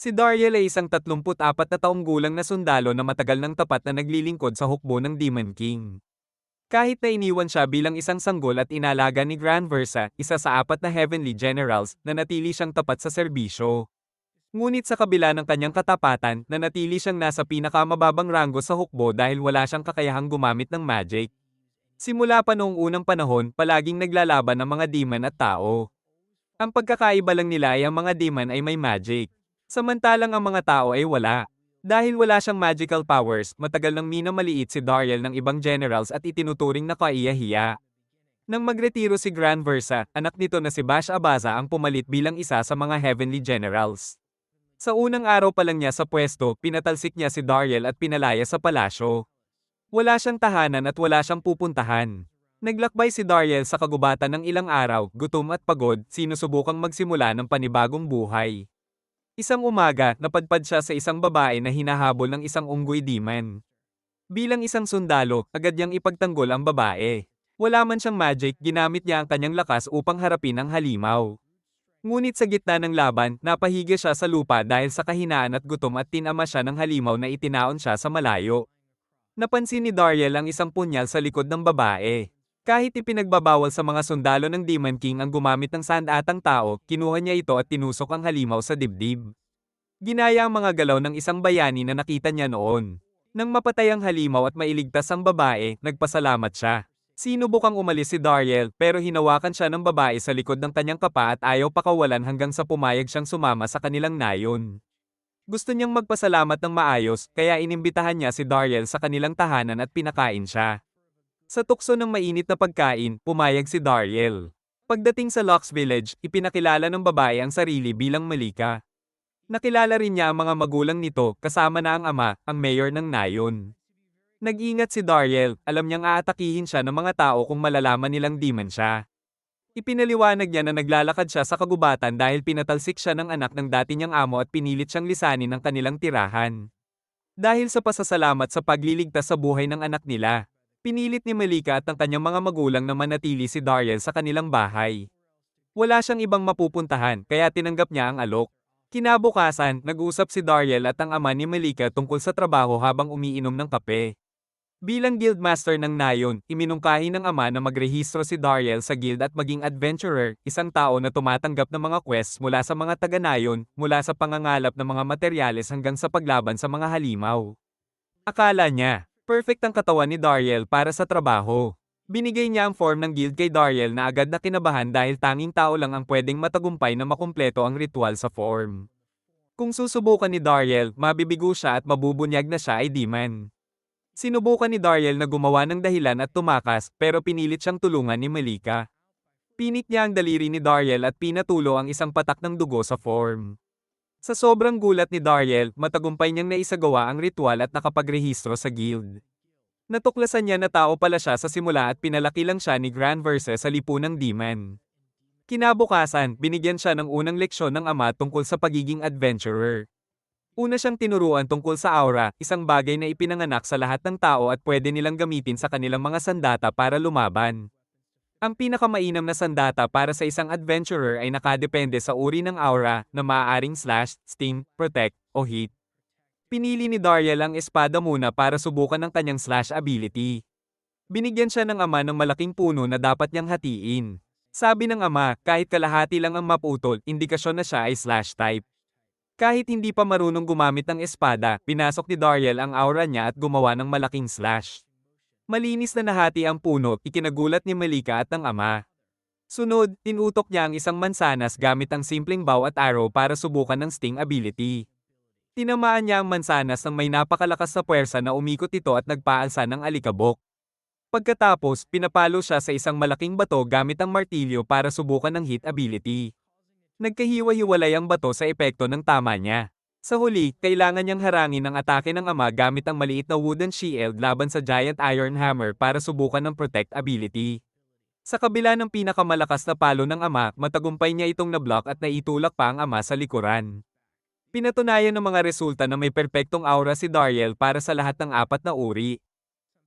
Si Dariel ay isang 34 na taong gulang na sundalo na matagal ng tapat na naglilingkod sa hukbo ng Demon King. Kahit na iniwan siya bilang isang sanggol at inalaga ni Gran Versa, isa sa 4 na Heavenly Generals, nanatili siyang tapat sa serbisyo. Ngunit sa kabila ng kanyang katapatan, nanatili siyang nasa pinakamababang ranggo sa hukbo dahil wala siyang kakayahang gumamit ng magic. Simula pa noong unang panahon, palaging naglalaban ang mga demon at tao. Ang pagkakaiba lang nila ay ang mga demon ay may magic. Samantalang ang mga tao ay wala. Dahil wala siyang magical powers, matagal nang minamaliit si Dariel ng ibang generals at itinuturing na kaiyahiya. Nang magretiro si Gran Versa, anak nito na si Bash Abaza ang pumalit bilang isa sa mga Heavenly Generals. Sa unang araw pa lang niya sa pwesto, pinatalsik niya si Dariel at pinalaya sa palasyo. Wala siyang tahanan at wala siyang pupuntahan. Naglakbay si Dariel sa kagubatan ng ilang araw, gutom at pagod, sinusubukang magsimula ng panibagong buhay. Isang umaga, napadpad siya sa isang babae na hinahabol ng isang unggoy demon. Bilang isang sundalo, agad niyang ipagtanggol ang babae. Wala man siyang magic, ginamit niya ang kanyang lakas upang harapin ang halimaw. Ngunit sa gitna ng laban, napahiga siya sa lupa dahil sa kahinaan at gutom at tinama siya ng halimaw na itinaon siya sa malayo. Napansin ni Dariel ang isang punyal sa likod ng babae. Kahit ipinagbabawal sa mga sundalo ng Demon King ang gumamit ng sandatang tao, kinuha niya ito at tinusok ang halimaw sa dibdib. Ginaya ang mga galaw ng isang bayani na nakita niya noon. Nang mapatay ang halimaw at mailigtas ang babae, nagpasalamat siya. Sinubukang umalis si Dariel pero hinawakan siya ng babae sa likod ng kanyang kapa at ayaw pakawalan hanggang sa pumayag siyang sumama sa kanilang nayon. Gusto niyang magpasalamat ng maayos kaya inimbitahan niya si Dariel sa kanilang tahanan at pinakain siya. Sa tukso ng mainit na pagkain, pumayag si Dariel. Pagdating sa Lux Village, ipinakilala ng babae ang sarili bilang Malika. Nakilala rin niya ang mga magulang nito kasama na ang ama, ang mayor ng nayon. Nag-ingat si Dariel, alam niyang aatakihin siya ng mga tao kung malalaman nilang demon siya. Ipinaliwanag niya na naglalakad siya sa kagubatan dahil pinatalsik siya ng anak ng dati niyang amo at pinilit siyang lisanin ng kanilang tirahan. Dahil sa pasasalamat sa pagliligtas sa buhay ng anak nila, pinilit ni Malika at ang kanyang mga magulang na manatili si Dariel sa kanilang bahay. Wala siyang ibang mapupuntahan kaya tinanggap niya ang alok. Kinabukasan, nag-usap si Dariel at ang ama ni Malika tungkol sa trabaho habang umiinom ng kape. Bilang guildmaster ng nayon, iminungkahi ng ama na magrehistro si Dariel sa guild at maging adventurer, isang tao na tumatanggap ng mga quests mula sa mga taga-nayon, mula sa pangangalap ng mga materyales hanggang sa paglaban sa mga halimaw. Akala niya, perfect ang katawan ni Dariel para sa trabaho. Binigay niya ang form ng guild kay Dariel na agad na kinabahan dahil tanging tao lang ang pwedeng matagumpay na makumpleto ang ritual sa form. Kung susubukan ni Dariel, mabibigo siya at mabubunyag na siya ay demon. Sinubukan ni Dariel na gumawa ng dahilan at tumakas pero pinilit siyang tulungan ni Malika. Pinit niya ang daliri ni Dariel at pinatulo ang isang patak ng dugo sa form. Sa sobrang gulat ni Dariel, matagumpay niyang naisagawa ang ritual at nakapagrehistro sa guild. Natuklasan niya na tao pala siya sa simula at pinalaki lang siya ni Gran Verse sa lipunang demon. Kinabukasan, binigyan siya ng unang leksyon ng ama tungkol sa pagiging adventurer. Una siyang tinuruan tungkol sa aura, isang bagay na ipinanganak sa lahat ng tao at pwede nilang gamitin sa kanilang mga sandata para lumaban. Ang pinakamainam na sandata para sa isang adventurer ay nakadepende sa uri ng aura na maaaring slash, sting, protect, o hit. Pinili ni Dariel ang espada muna para subukan ang kanyang slash ability. Binigyan siya ng ama ng malaking puno na dapat niyang hatiin. Sabi ng ama, kahit kalahati lang ang maputol, indikasyon na siya ay slash type. Kahit hindi pa marunong gumamit ng espada, pinasok ni Dariel ang aura niya at gumawa ng malaking slash. Malinis na nahati ang puno, ikinagulat ni Malika at ng ama. Sunod, tinutok niya ang isang mansanas gamit ang simpleng bow at arrow para subukan ng sting ability. Tinamaan niya ang mansanas ng may napakalakas na puwersa na umikot ito at nagpaalsa ng alikabok. Pagkatapos, pinapalo siya sa isang malaking bato gamit ang martilyo para subukan ng hit ability. Nagkahiwa-hiwalay ang bato sa epekto ng tama niya. Sa huli, kailangan niyang harangin ang atake ng ama gamit ang maliit na wooden shield laban sa giant iron hammer para subukan ng protect ability. Sa kabila ng pinakamalakas na palo ng ama, matagumpay niya itong nablock at naitulak pa ang ama sa likuran. Pinatunayan ng mga resulta na may perpektong aura si Dariel para sa lahat ng 4 na uri.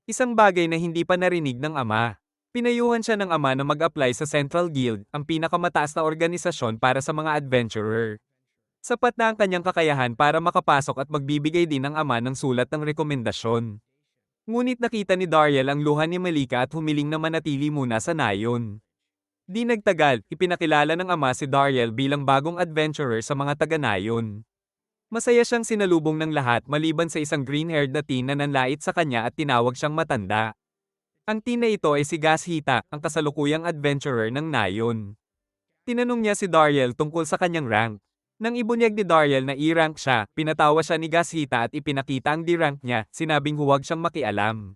Isang bagay na hindi pa narinig ng ama. Pinayuhan siya ng ama na mag-apply sa Central Guild, ang pinakamataas na organisasyon para sa mga adventurer. Sapat na ang kanyang kakayahan para makapasok at magbibigay din ng ama ng sulat ng rekomendasyon. Ngunit nakita ni Dariel ang luha ni Malika at humiling na manatili muna sa nayon. Di nagtagal, ipinakilala ng ama si Dariel bilang bagong adventurer sa mga taga-nayon. Masaya siyang sinalubong ng lahat maliban sa isang green-haired na teen na nanlait sa kanya at tinawag siyang matanda. Ang teen na ito ay si Gashita, ang kasalukuyang adventurer ng nayon. Tinanong niya si Dariel tungkol sa kanyang rank. Nang ibunyag ni Dariel na E-rank siya, pinatawa siya ni Gashita at ipinakita ang D-rank niya, sinabing huwag siyang makialam.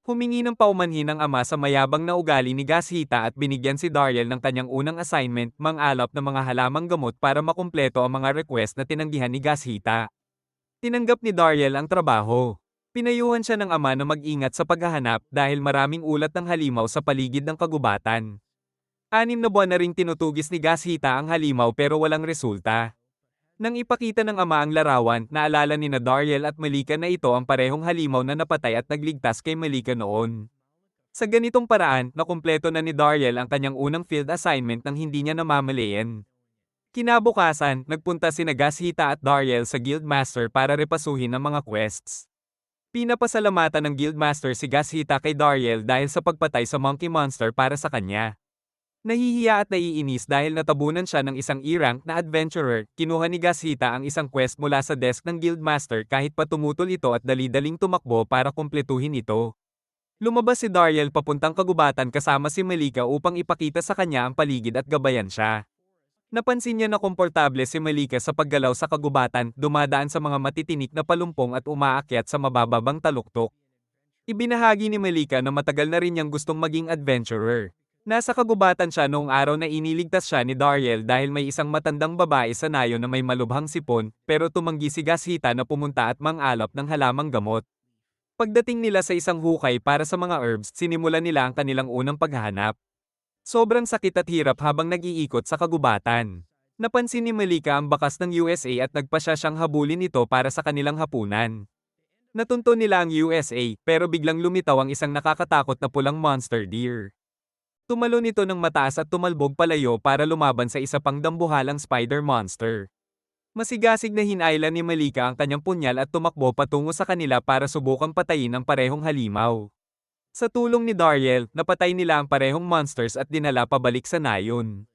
Humingi ng paumanhin ang ama sa mayabang na ugali ni Gashita at binigyan si Dariel ng kanyang unang assignment, mang-alap ng mga halamang gamot para makumpleto ang mga request na tinanggihan ni Gashita. Tinanggap ni Dariel ang trabaho. Pinayuhan siya ng ama na mag-ingat sa paghahanap dahil maraming ulat ng halimaw sa paligid ng kagubatan. 6 na buwan na ring tinutugis ni Gashita ang halimaw pero walang resulta. Nang ipakita ng ama ang larawan, naalala ni na Dariel at Malika na ito ang parehong halimaw na napatay at nagligtas kay Malika noon. Sa ganitong paraan, nakumpleto na ni Dariel ang kanyang unang field assignment nang hindi niya namamalayan. Kinabukasan, nagpunta sina Gashita at Dariel sa Guildmaster para repasuhin ang mga quests. Pinapasalamatan ng Guildmaster si Gashita kay Dariel dahil sa pagpatay sa Monkey Monster para sa kanya. Nahihiya at naiinis dahil natabunan siya ng isang E-rank na adventurer, kinuha ni Gashita ang isang quest mula sa desk ng Guildmaster kahit pa tumutol ito at dali-daling tumakbo para kumpletuhin ito. Lumabas si Dariel papuntang kagubatan kasama si Malika upang ipakita sa kanya ang paligid at gabayan siya. Napansin niya na komportable si Malika sa paggalaw sa kagubatan, dumadaan sa mga matitinik na palumpong at umaakyat sa mabababang taluktok. Ibinahagi ni Malika na matagal na rin niyang gustong maging adventurer. Nasa kagubatan siya noong araw na iniligtas siya ni Dariel dahil may isang matandang babae sa nayo na may malubhang sipon, pero tumanggi si Gashita na pumunta at mang-alap ng halamang gamot. Pagdating nila sa isang hukay para sa mga herbs, sinimulan nila ang kanilang unang paghahanap. Sobrang sakit at hirap habang nag-iikot sa kagubatan. Napansin ni Malika ang bakas ng USA at nagpasya siyang habulin ito para sa kanilang hapunan. Natunto nila ang USA, pero biglang lumitaw ang isang nakakatakot na pulang monster deer. Tumalon ito ng mataas at tumalbog palayo para lumaban sa isa pang dambuhalang spider monster. Masigasig na hinailan ni Malika ang kanyang punyal at tumakbo patungo sa kanila para subukang patayin ang parehong halimaw. Sa tulong ni Dariel, napatay nila ang parehong monsters at dinala pabalik sa nayon.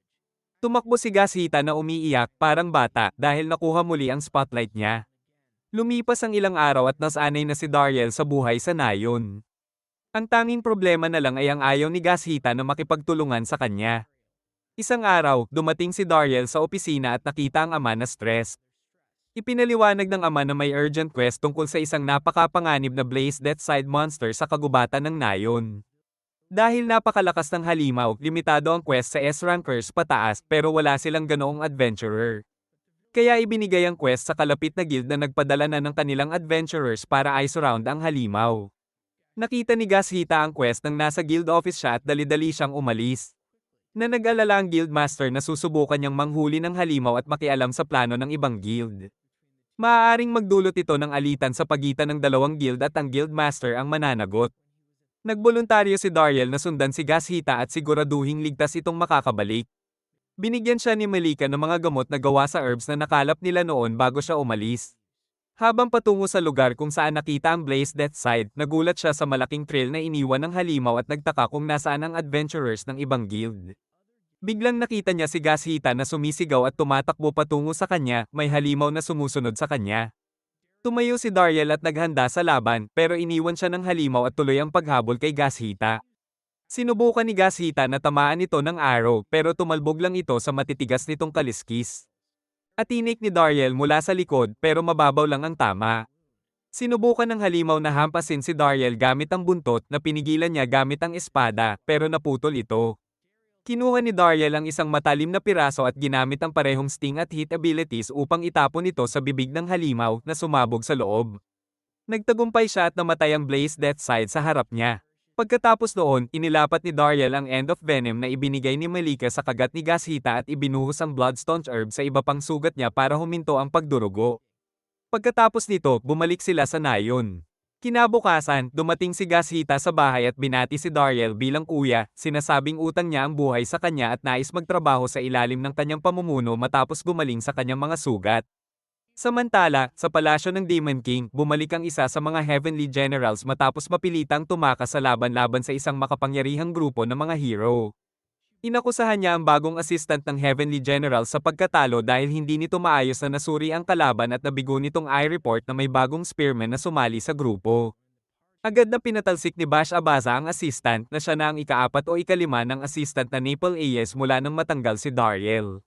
Tumakbo si Gashita na umiiyak, parang bata, dahil nakuha muli ang spotlight niya. Lumipas ang ilang araw at nasanay na si Dariel sa buhay sa nayon. Ang tanging problema na lang ay ang ayaw ni Gashita na makipagtulungan sa kanya. Isang araw, dumating si Dariel sa opisina at nakita ang ama na stressed. Ipinaliwanag ng ama na may urgent quest tungkol sa isang napakapanganib na Blaze Deathside monster sa kagubatan ng nayon. Dahil napakalakas ng halimaw, limitado ang quest sa S-rankers pataas pero wala silang ganoong adventurer. Kaya ibinigay ang quest sa kalapit na guild na nagpadala na ng kanilang adventurers para ice round ang halimaw. Nakita ni Gashita ang quest nang nasa guild office siya at dali-dali siyang umalis. Na nag-alala ang guildmaster na susubukan niyang manghuli ng halimaw at makialam sa plano ng ibang guild. Maaaring magdulot ito ng alitan sa pagitan ng dalawang guild at ang guildmaster ang mananagot. Nagboluntaryo si Dariel na sundan si Gashita at siguraduhing ligtas itong makakabalik. Binigyan siya ni Malika ng mga gamot na gawa sa herbs na nakalap nila noon bago siya umalis. Habang patungo sa lugar kung saan nakita ang Blaze Deathside, nagulat siya sa malaking trail na iniwan ng halimaw at nagtaka kung nasaan ang adventurers ng ibang guild. Biglang nakita niya si Gashita na sumisigaw at tumatakbo patungo sa kanya, may halimaw na sumusunod sa kanya. Tumayo si Dariel at naghanda sa laban, pero iniwan siya ng halimaw at tuloy ang paghabol kay Gashita. Sinubukan ni Gashita na tamaan ito ng arrow, pero tumalbog lang ito sa matitigas nitong kaliskis. Atinik ni Dariel mula sa likod, pero mababaw lang ang tama. Sinubukan ng halimaw na hampasin si Dariel gamit ang buntot na pinigilan niya gamit ang espada, pero naputol ito. Kinuha ni Dariel ang isang matalim na piraso at ginamit ang parehong sting at hit abilities upang itapon ito sa bibig ng halimaw na sumabog sa loob. Nagtagumpay siya at namatay ang Blaze Deathside sa harap niya. Pagkatapos noon, inilapat ni Dariel ang End of Venom na ibinigay ni Malika sa kagat ni Gashita at ibinuhos ang Bloodstone Herb sa iba pang sugat niya para huminto ang pagdurugo. Pagkatapos nito, bumalik sila sa nayon. Kinabukasan, dumating si Gashita sa bahay at binati si Dariel bilang kuya, sinasabing utang niya ang buhay sa kanya at nais magtrabaho sa ilalim ng kanyang pamumuno matapos gumaling sa kanyang mga sugat. Samantala, sa palasyo ng Demon King, bumalik ang isa sa mga Heavenly Generals matapos mapilitang tumakas sa laban-laban sa isang makapangyarihang grupo ng mga hero. Inakusahan niya ang bagong assistant ng Heavenly General sa pagkatalo dahil hindi nito maayos na nasuri ang kalaban at nabigo nitong i-report na may bagong spearman na sumali sa grupo. Agad na pinatalsik ni Bash Abaza ang assistant na siya na ang ikaapat o ikalima ng assistant na Naple AS mula nang matanggal si Dariel.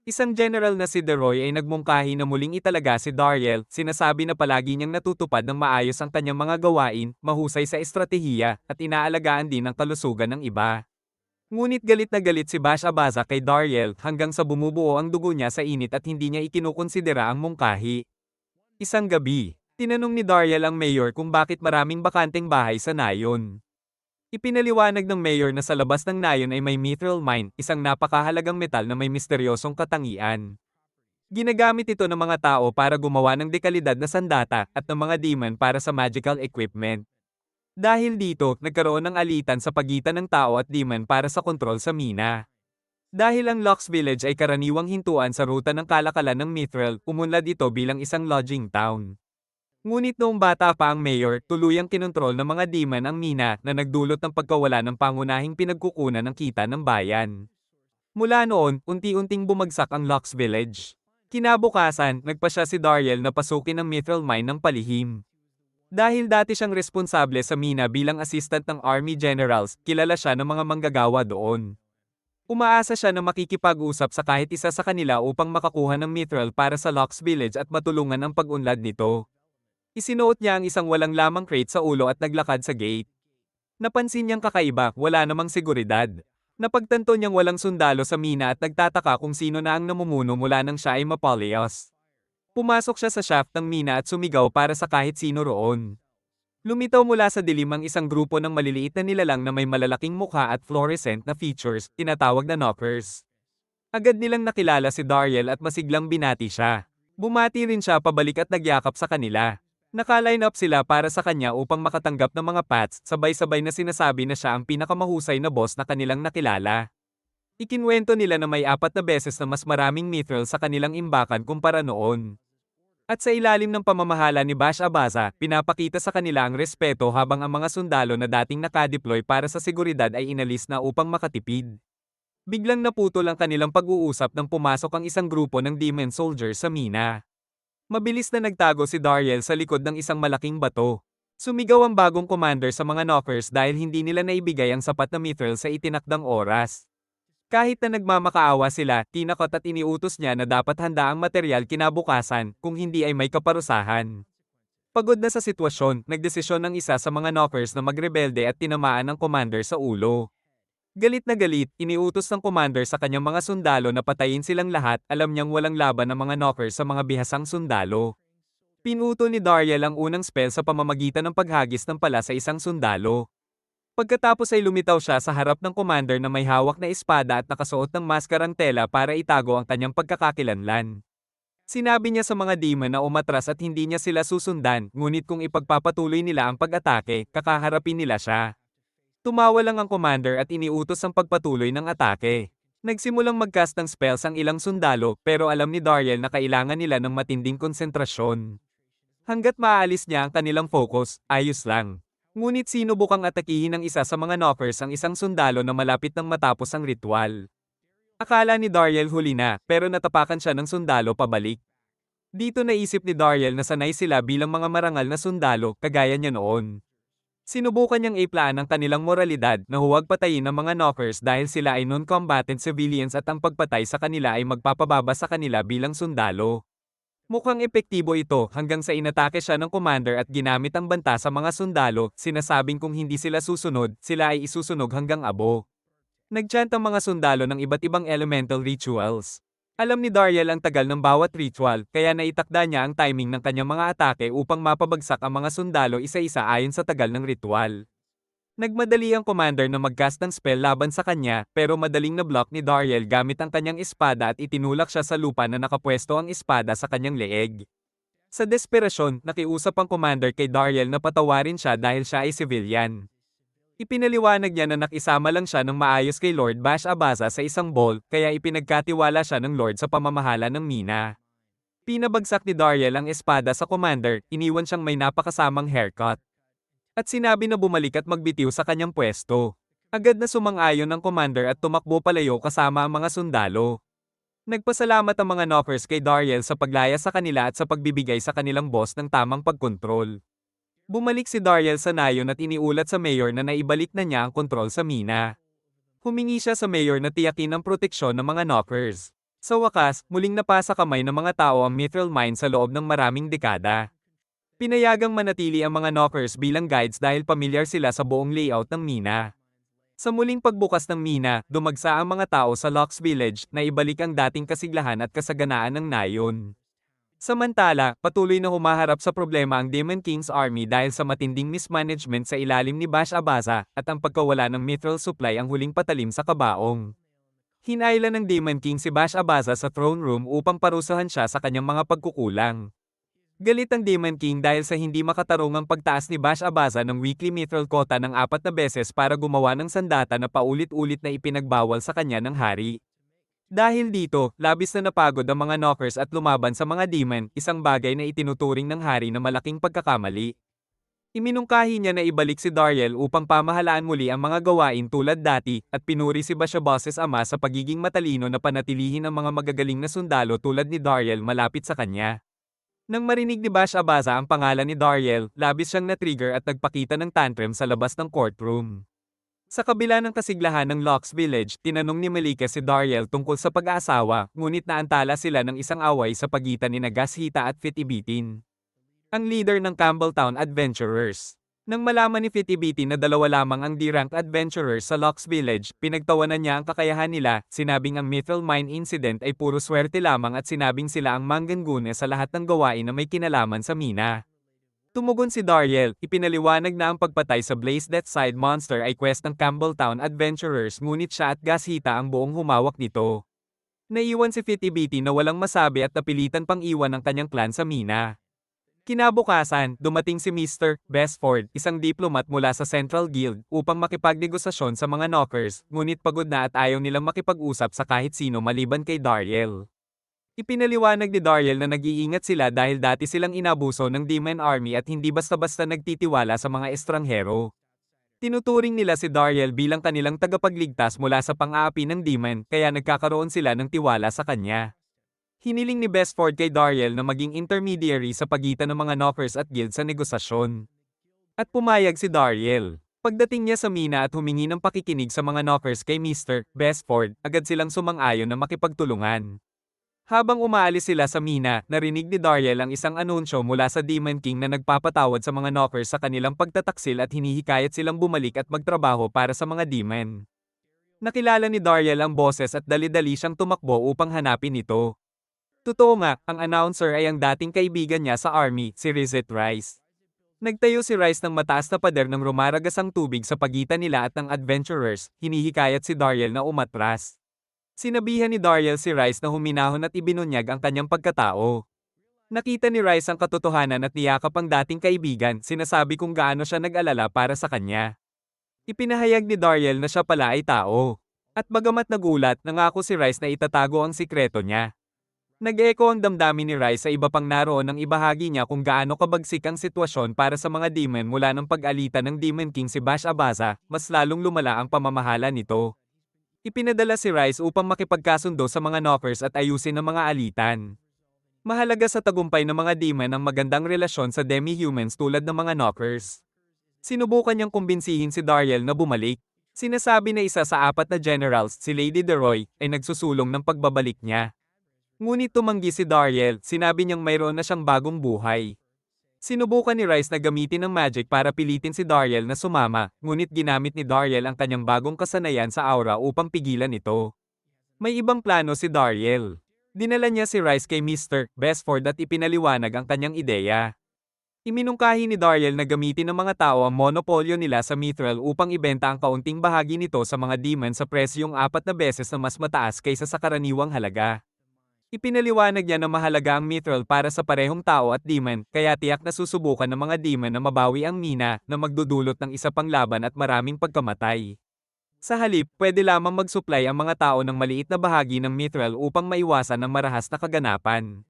Isang general na si Deroy ay nagmungkahi na muling italaga si Dariel, sinasabi na palagi niyang natutupad ng maayos ang kanyang mga gawain, mahusay sa estratehiya, at inaalagaan din ang kalusugan ng iba. Ngunit galit na galit si Bash Abaza kay Dariel hanggang sa bumubuo ang dugo niya sa init at hindi niya ikinukonsidera ang mungkahi. Isang gabi, tinanong ni Dariel ang mayor kung bakit maraming bakanteng bahay sa nayon. Ipinaliwanag ng mayor na sa labas ng nayon ay may mithril mine, isang napakahalagang metal na may misteryosong katangian. Ginagamit ito ng mga tao para gumawa ng dekalidad na sandata at ng mga demon para sa magical equipment. Dahil dito, nagkaroon ng alitan sa pagitan ng tao at demon para sa kontrol sa mina. Dahil ang Lux Village ay karaniwang hintuan sa ruta ng kalakalan ng Mithril, umunlad ito bilang isang lodging town. Ngunit noong bata pa ang mayor, tuluyang kinontrol ng mga demon ang mina na nagdulot ng pagkawala ng pangunahing pinagkukunan ng kita ng bayan. Mula noon, unti-unting bumagsak ang Lux Village. Kinabukasan, nagpasya si Dariel na pasukin ang Mithril mine ng palihim. Dahil dati siyang responsable sa mina bilang assistant ng Army Generals, kilala siya ng mga manggagawa doon. Umaasa siya na makikipag-usap sa kahit isa sa kanila upang makakuha ng mithril para sa Lux Village at matulungan ang pag-unlad nito. Isinuot niya ang isang walang lamang crate sa ulo at naglakad sa gate. Napansin niyang kakaiba, wala namang seguridad. Napagtanto niyang walang sundalo sa mina at nagtataka kung sino na ang namumuno mula nang siya ay mapalayas. Pumasok siya sa shaft ng mina at sumigaw para sa kahit sino roon. Lumitaw mula sa dilim ang isang grupo ng maliliit na nilalang na may malalaking mukha at fluorescent na features, tinatawag na knockers. Agad nilang nakilala si Dariel at masiglang binati siya. Bumati rin siya pabalik at nagyakap sa kanila. Naka-line up sila para sa kanya upang makatanggap ng mga pats, sabay-sabay na sinasabi na siya ang pinakamahusay na boss na kanilang nakilala. Ikinwento nila na may 4 na beses na mas maraming mithril sa kanilang imbakan kumpara noon. At sa ilalim ng pamamahala ni Bash Abaza, pinapakita sa kanila ang respeto habang ang mga sundalo na dating nakadeploy para sa seguridad ay inalis na upang makatipid. Biglang naputol ang kanilang pag-uusap nang pumasok ang isang grupo ng demon soldiers sa mina. Mabilis na nagtago si Dariel sa likod ng isang malaking bato. Sumigaw ang bagong commander sa mga knockers dahil hindi nila naibigay ang sapat na mithril sa itinakdang oras. Kahit na nagmamakaawa sila, tinakot at iniutos niya na dapat handa ang material kinabukasan, kung hindi ay may kaparusahan. Pagod na sa sitwasyon, nagdesisyon ng isa sa mga knockers na magrebelde at tinamaan ang commander sa ulo. Galit na galit, iniutos ng commander sa kanyang mga sundalo na patayin silang lahat, alam niyang walang laban ng mga knockers sa mga bihasang sundalo. Pinutol ni Dariel ang unang spell sa pamamagitan ng paghagis ng pala sa isang sundalo. Pagkatapos ay lumitaw siya sa harap ng commander na may hawak na espada at nakasuot ng maskarang tela para itago ang kanyang pagkakakilanlan. Sinabi niya sa mga demon na umatras at hindi niya sila susundan, ngunit kung ipagpapatuloy nila ang pag-atake, kakaharapin nila siya. Tumawa lang ang commander at iniutos ang pagpatuloy ng atake. Nagsimulang mag-cast ng spells ang ilang sundalo, pero alam ni Dariel na kailangan nila ng matinding konsentrasyon. Hanggat maaalis niya ang kanilang focus, ayos lang. Ngunit sinubukang atakihin ng isa sa mga knockers ang isang sundalo na malapit nang matapos ang ritual. Akala ni Dariel huli na, pero natapakan siya ng sundalo pabalik. Dito naisip ni Dariel na sanay sila bilang mga marangal na sundalo, kagaya niya noon. Sinubukan niyang iplaan ang kanilang moralidad na huwag patayin ng mga knockers dahil sila ay non-combatant civilians at ang pagpatay sa kanila ay magpapababa sa kanila bilang sundalo. Mukhang epektibo ito hanggang sa inatake siya ng commander at ginamit ang banta sa mga sundalo, sinasabing kung hindi sila susunod, sila ay isusunog hanggang abo. Nagchant ang mga sundalo ng iba't ibang elemental rituals. Alam ni Dariel ang tagal ng bawat ritual, kaya naitakda niya ang timing ng kanyang mga atake upang mapabagsak ang mga sundalo isa-isa ayon sa tagal ng ritual. Nagmadali ang commander na mag-cast ng spell laban sa kanya, pero madaling na-block ni Dariel gamit ang kanyang espada at itinulak siya sa lupa na nakapwesto ang espada sa kanyang leeg. Sa desperasyon, nakiusap ang commander kay Dariel na patawarin siya dahil siya ay civilian. Ipinaliwanag niya na nakisama lang siya ng maayos kay Lord Bash Abaza sa isang ball, kaya ipinagkatiwala siya ng Lord sa pamamahala ng mina. Pinabagsak ni Dariel ang espada sa commander, iniwan siyang may napakasamang haircut. At sinabi na bumalik at magbitiw sa kanyang pwesto. Agad na sumang-ayon ang commander at tumakbo palayo kasama ang mga sundalo. Nagpasalamat ang mga knockers kay Dariel sa paglaya sa kanila at sa pagbibigay sa kanilang boss ng tamang pagkontrol. Bumalik si Dariel sa nayon at iniulat sa mayor na naibalik na niya ang kontrol sa mina. Humingi siya sa mayor na tiyakin ang proteksyon ng mga knockers. Sa wakas, muling napasa kamay ng mga tao ang Mithril Mine sa loob ng maraming dekada. Pinayagang manatili ang mga knockers bilang guides dahil pamilyar sila sa buong layout ng mina. Sa muling pagbukas ng mina, dumagsa ang mga tao sa Locks Village na ibalik ang dating kasiglahan at kasaganaan ng nayon. Samantala, patuloy na humaharap sa problema ang Demon King's army dahil sa matinding mismanagement sa ilalim ni Bash Abaza at ang pagkawala ng mithril supply ang huling patalim sa kabaong. Hinayla ng Demon King si Bash Abaza sa throne room upang parusahan siya sa kanyang mga pagkukulang. Galit ang Demon King dahil sa hindi makatarungang pagtaas ni Bash Abaza ng weekly mithril quota ng 4 na beses para gumawa ng sandata na paulit-ulit na ipinagbawal sa kanya ng hari. Dahil dito, labis na napagod ang mga knockers at lumaban sa mga demon, isang bagay na itinuturing ng hari na malaking pagkakamali. Iminungkahi niya na ibalik si Dariel upang pamahalaan muli ang mga gawain tulad dati, at pinuri si Bashaboses ama sa pagiging matalino na panatilihin ang mga magagaling na sundalo tulad ni Dariel malapit sa kanya. Nang marinig ni Bash Abaza ang pangalan ni Dariel, labis siyang na-trigger at nagpakita ng tantrum sa labas ng courtroom. Sa kabila ng kasiglahan ng Locks Village, tinanong ni Malika si Dariel tungkol sa pag-aasawa, ngunit naantala sila ng isang away sa pagitan ni Gashita at Fitibitin, ang leader ng Campbelltown Adventurers. Nang malaman ni Fitibitin na dalawa lamang ang D-rank adventurers sa Locks Village, pinagtawanan niya ang kakayahan nila, sinabing ang Mithril Mine incident ay puro swerte lamang at sinabing sila ang manggangune sa lahat ng gawain na may kinalaman sa mina. Tumugon si Dariel, ipinaliwanag na ang pagpatay sa Blaze Deathside monster ay quest ng Campbelltown Adventurers ngunit siya at Gashita ang buong humawak nito. Naiwan si Fitibitin na walang masabi at napilitan pang iwan ang kanyang clan sa mina. Kinabukasan, dumating si Mr. Bestford, isang diplomat mula sa Central Guild, upang makipagnegosasyon sa mga knockers, ngunit pagod na at ayaw nilang makipag-usap sa kahit sino maliban kay Dariel. Ipinaliwanag ni Dariel na nag-iingat sila dahil dati silang inabuso ng Demon Army at hindi basta-basta nagtitiwala sa mga estranghero. Tinuturing nila si Dariel bilang kanilang tagapagligtas mula sa pang-aapi ng Demon, kaya nagkakaroon sila ng tiwala sa kanya. Hiniling ni Bestford kay Dariel na maging intermediary sa pagitan ng mga knockers at guild sa negosasyon. At pumayag si Dariel. Pagdating niya sa mina at humingi ng pakikinig sa mga knockers kay Mr. Bestford, agad silang sumang-ayon na makipagtulungan. Habang umaalis sila sa mina, narinig ni Dariel ang isang anunsyo mula sa Demon King na nagpapatawad sa mga knockers sa kanilang pagtataksil at hinihikayat silang bumalik at magtrabaho para sa mga demon. Nakilala ni Dariel ang boses at dali-dali siyang tumakbo upang hanapin ito. Totoo nga, ang announcer ay ang dating kaibigan niya sa army, si Rizet Rice. Nagtayo si Rice ng mataas na pader ng rumaragasang tubig sa pagitan nila at ng adventurers, hinihikayat si Dariel na umatras. Sinabihan ni Dariel si Rice na huminahon at ibinunyag ang kanyang pagkatao. Nakita ni Rice ang katotohanan at niyakap ang dating kaibigan, sinasabi kung gaano siya nag-alala para sa kanya. Ipinahayag ni Dariel na siya pala ay tao. At bagamat nagulat, nangako si Rice na itatago ang sikreto niya. Nag-echo ang damdamin ni Rice sa iba pang naroon nang ibahagi niya kung gaano kabagsik ang sitwasyon para sa mga demon mula ng pag-alita ng Demon King si Bash Abaza, mas lalong lumala ang pamamahala nito. Ipinadala si Rice upang makipagkasundo sa mga knockers at ayusin ang mga alitan. Mahalaga sa tagumpay ng mga demon ang magandang relasyon sa demi-humans tulad ng mga knockers. Sinubukan niyang kumbinsihin si Dariel na bumalik. Sinasabi na isa sa 4 na generals, si Lady DeRoy, ay nagsusulong ng pagbabalik niya. Ngunit tumanggi si Dariel, sinabi niyang mayroon na siyang bagong buhay. Sinubukan ni Rice na gamitin ng magic para pilitin si Dariel na sumama, ngunit ginamit ni Dariel ang kanyang bagong kasanayan sa aura upang pigilan ito. May ibang plano si Dariel. Dinala niya si Rice kay Mr. Bestford at ipinaliwanag ang kanyang ideya. Iminungkahi ni Dariel na gamitin ng mga tao ang monopolyo nila sa mithril upang ibenta ang kaunting bahagi nito sa mga demon sa presyong 4 na beses na mas mataas kaysa sa karaniwang halaga. Ipinaliwanag niya na mahalaga ang mithril para sa parehong tao at demon, kaya tiyak na susubukan ng mga demon na mabawi ang mina na magdudulot ng isa pang laban at maraming pagkamatay. Sa halip, pwede lamang mag-supply ang mga tao ng maliit na bahagi ng mithril upang maiwasan ang marahas na kaganapan.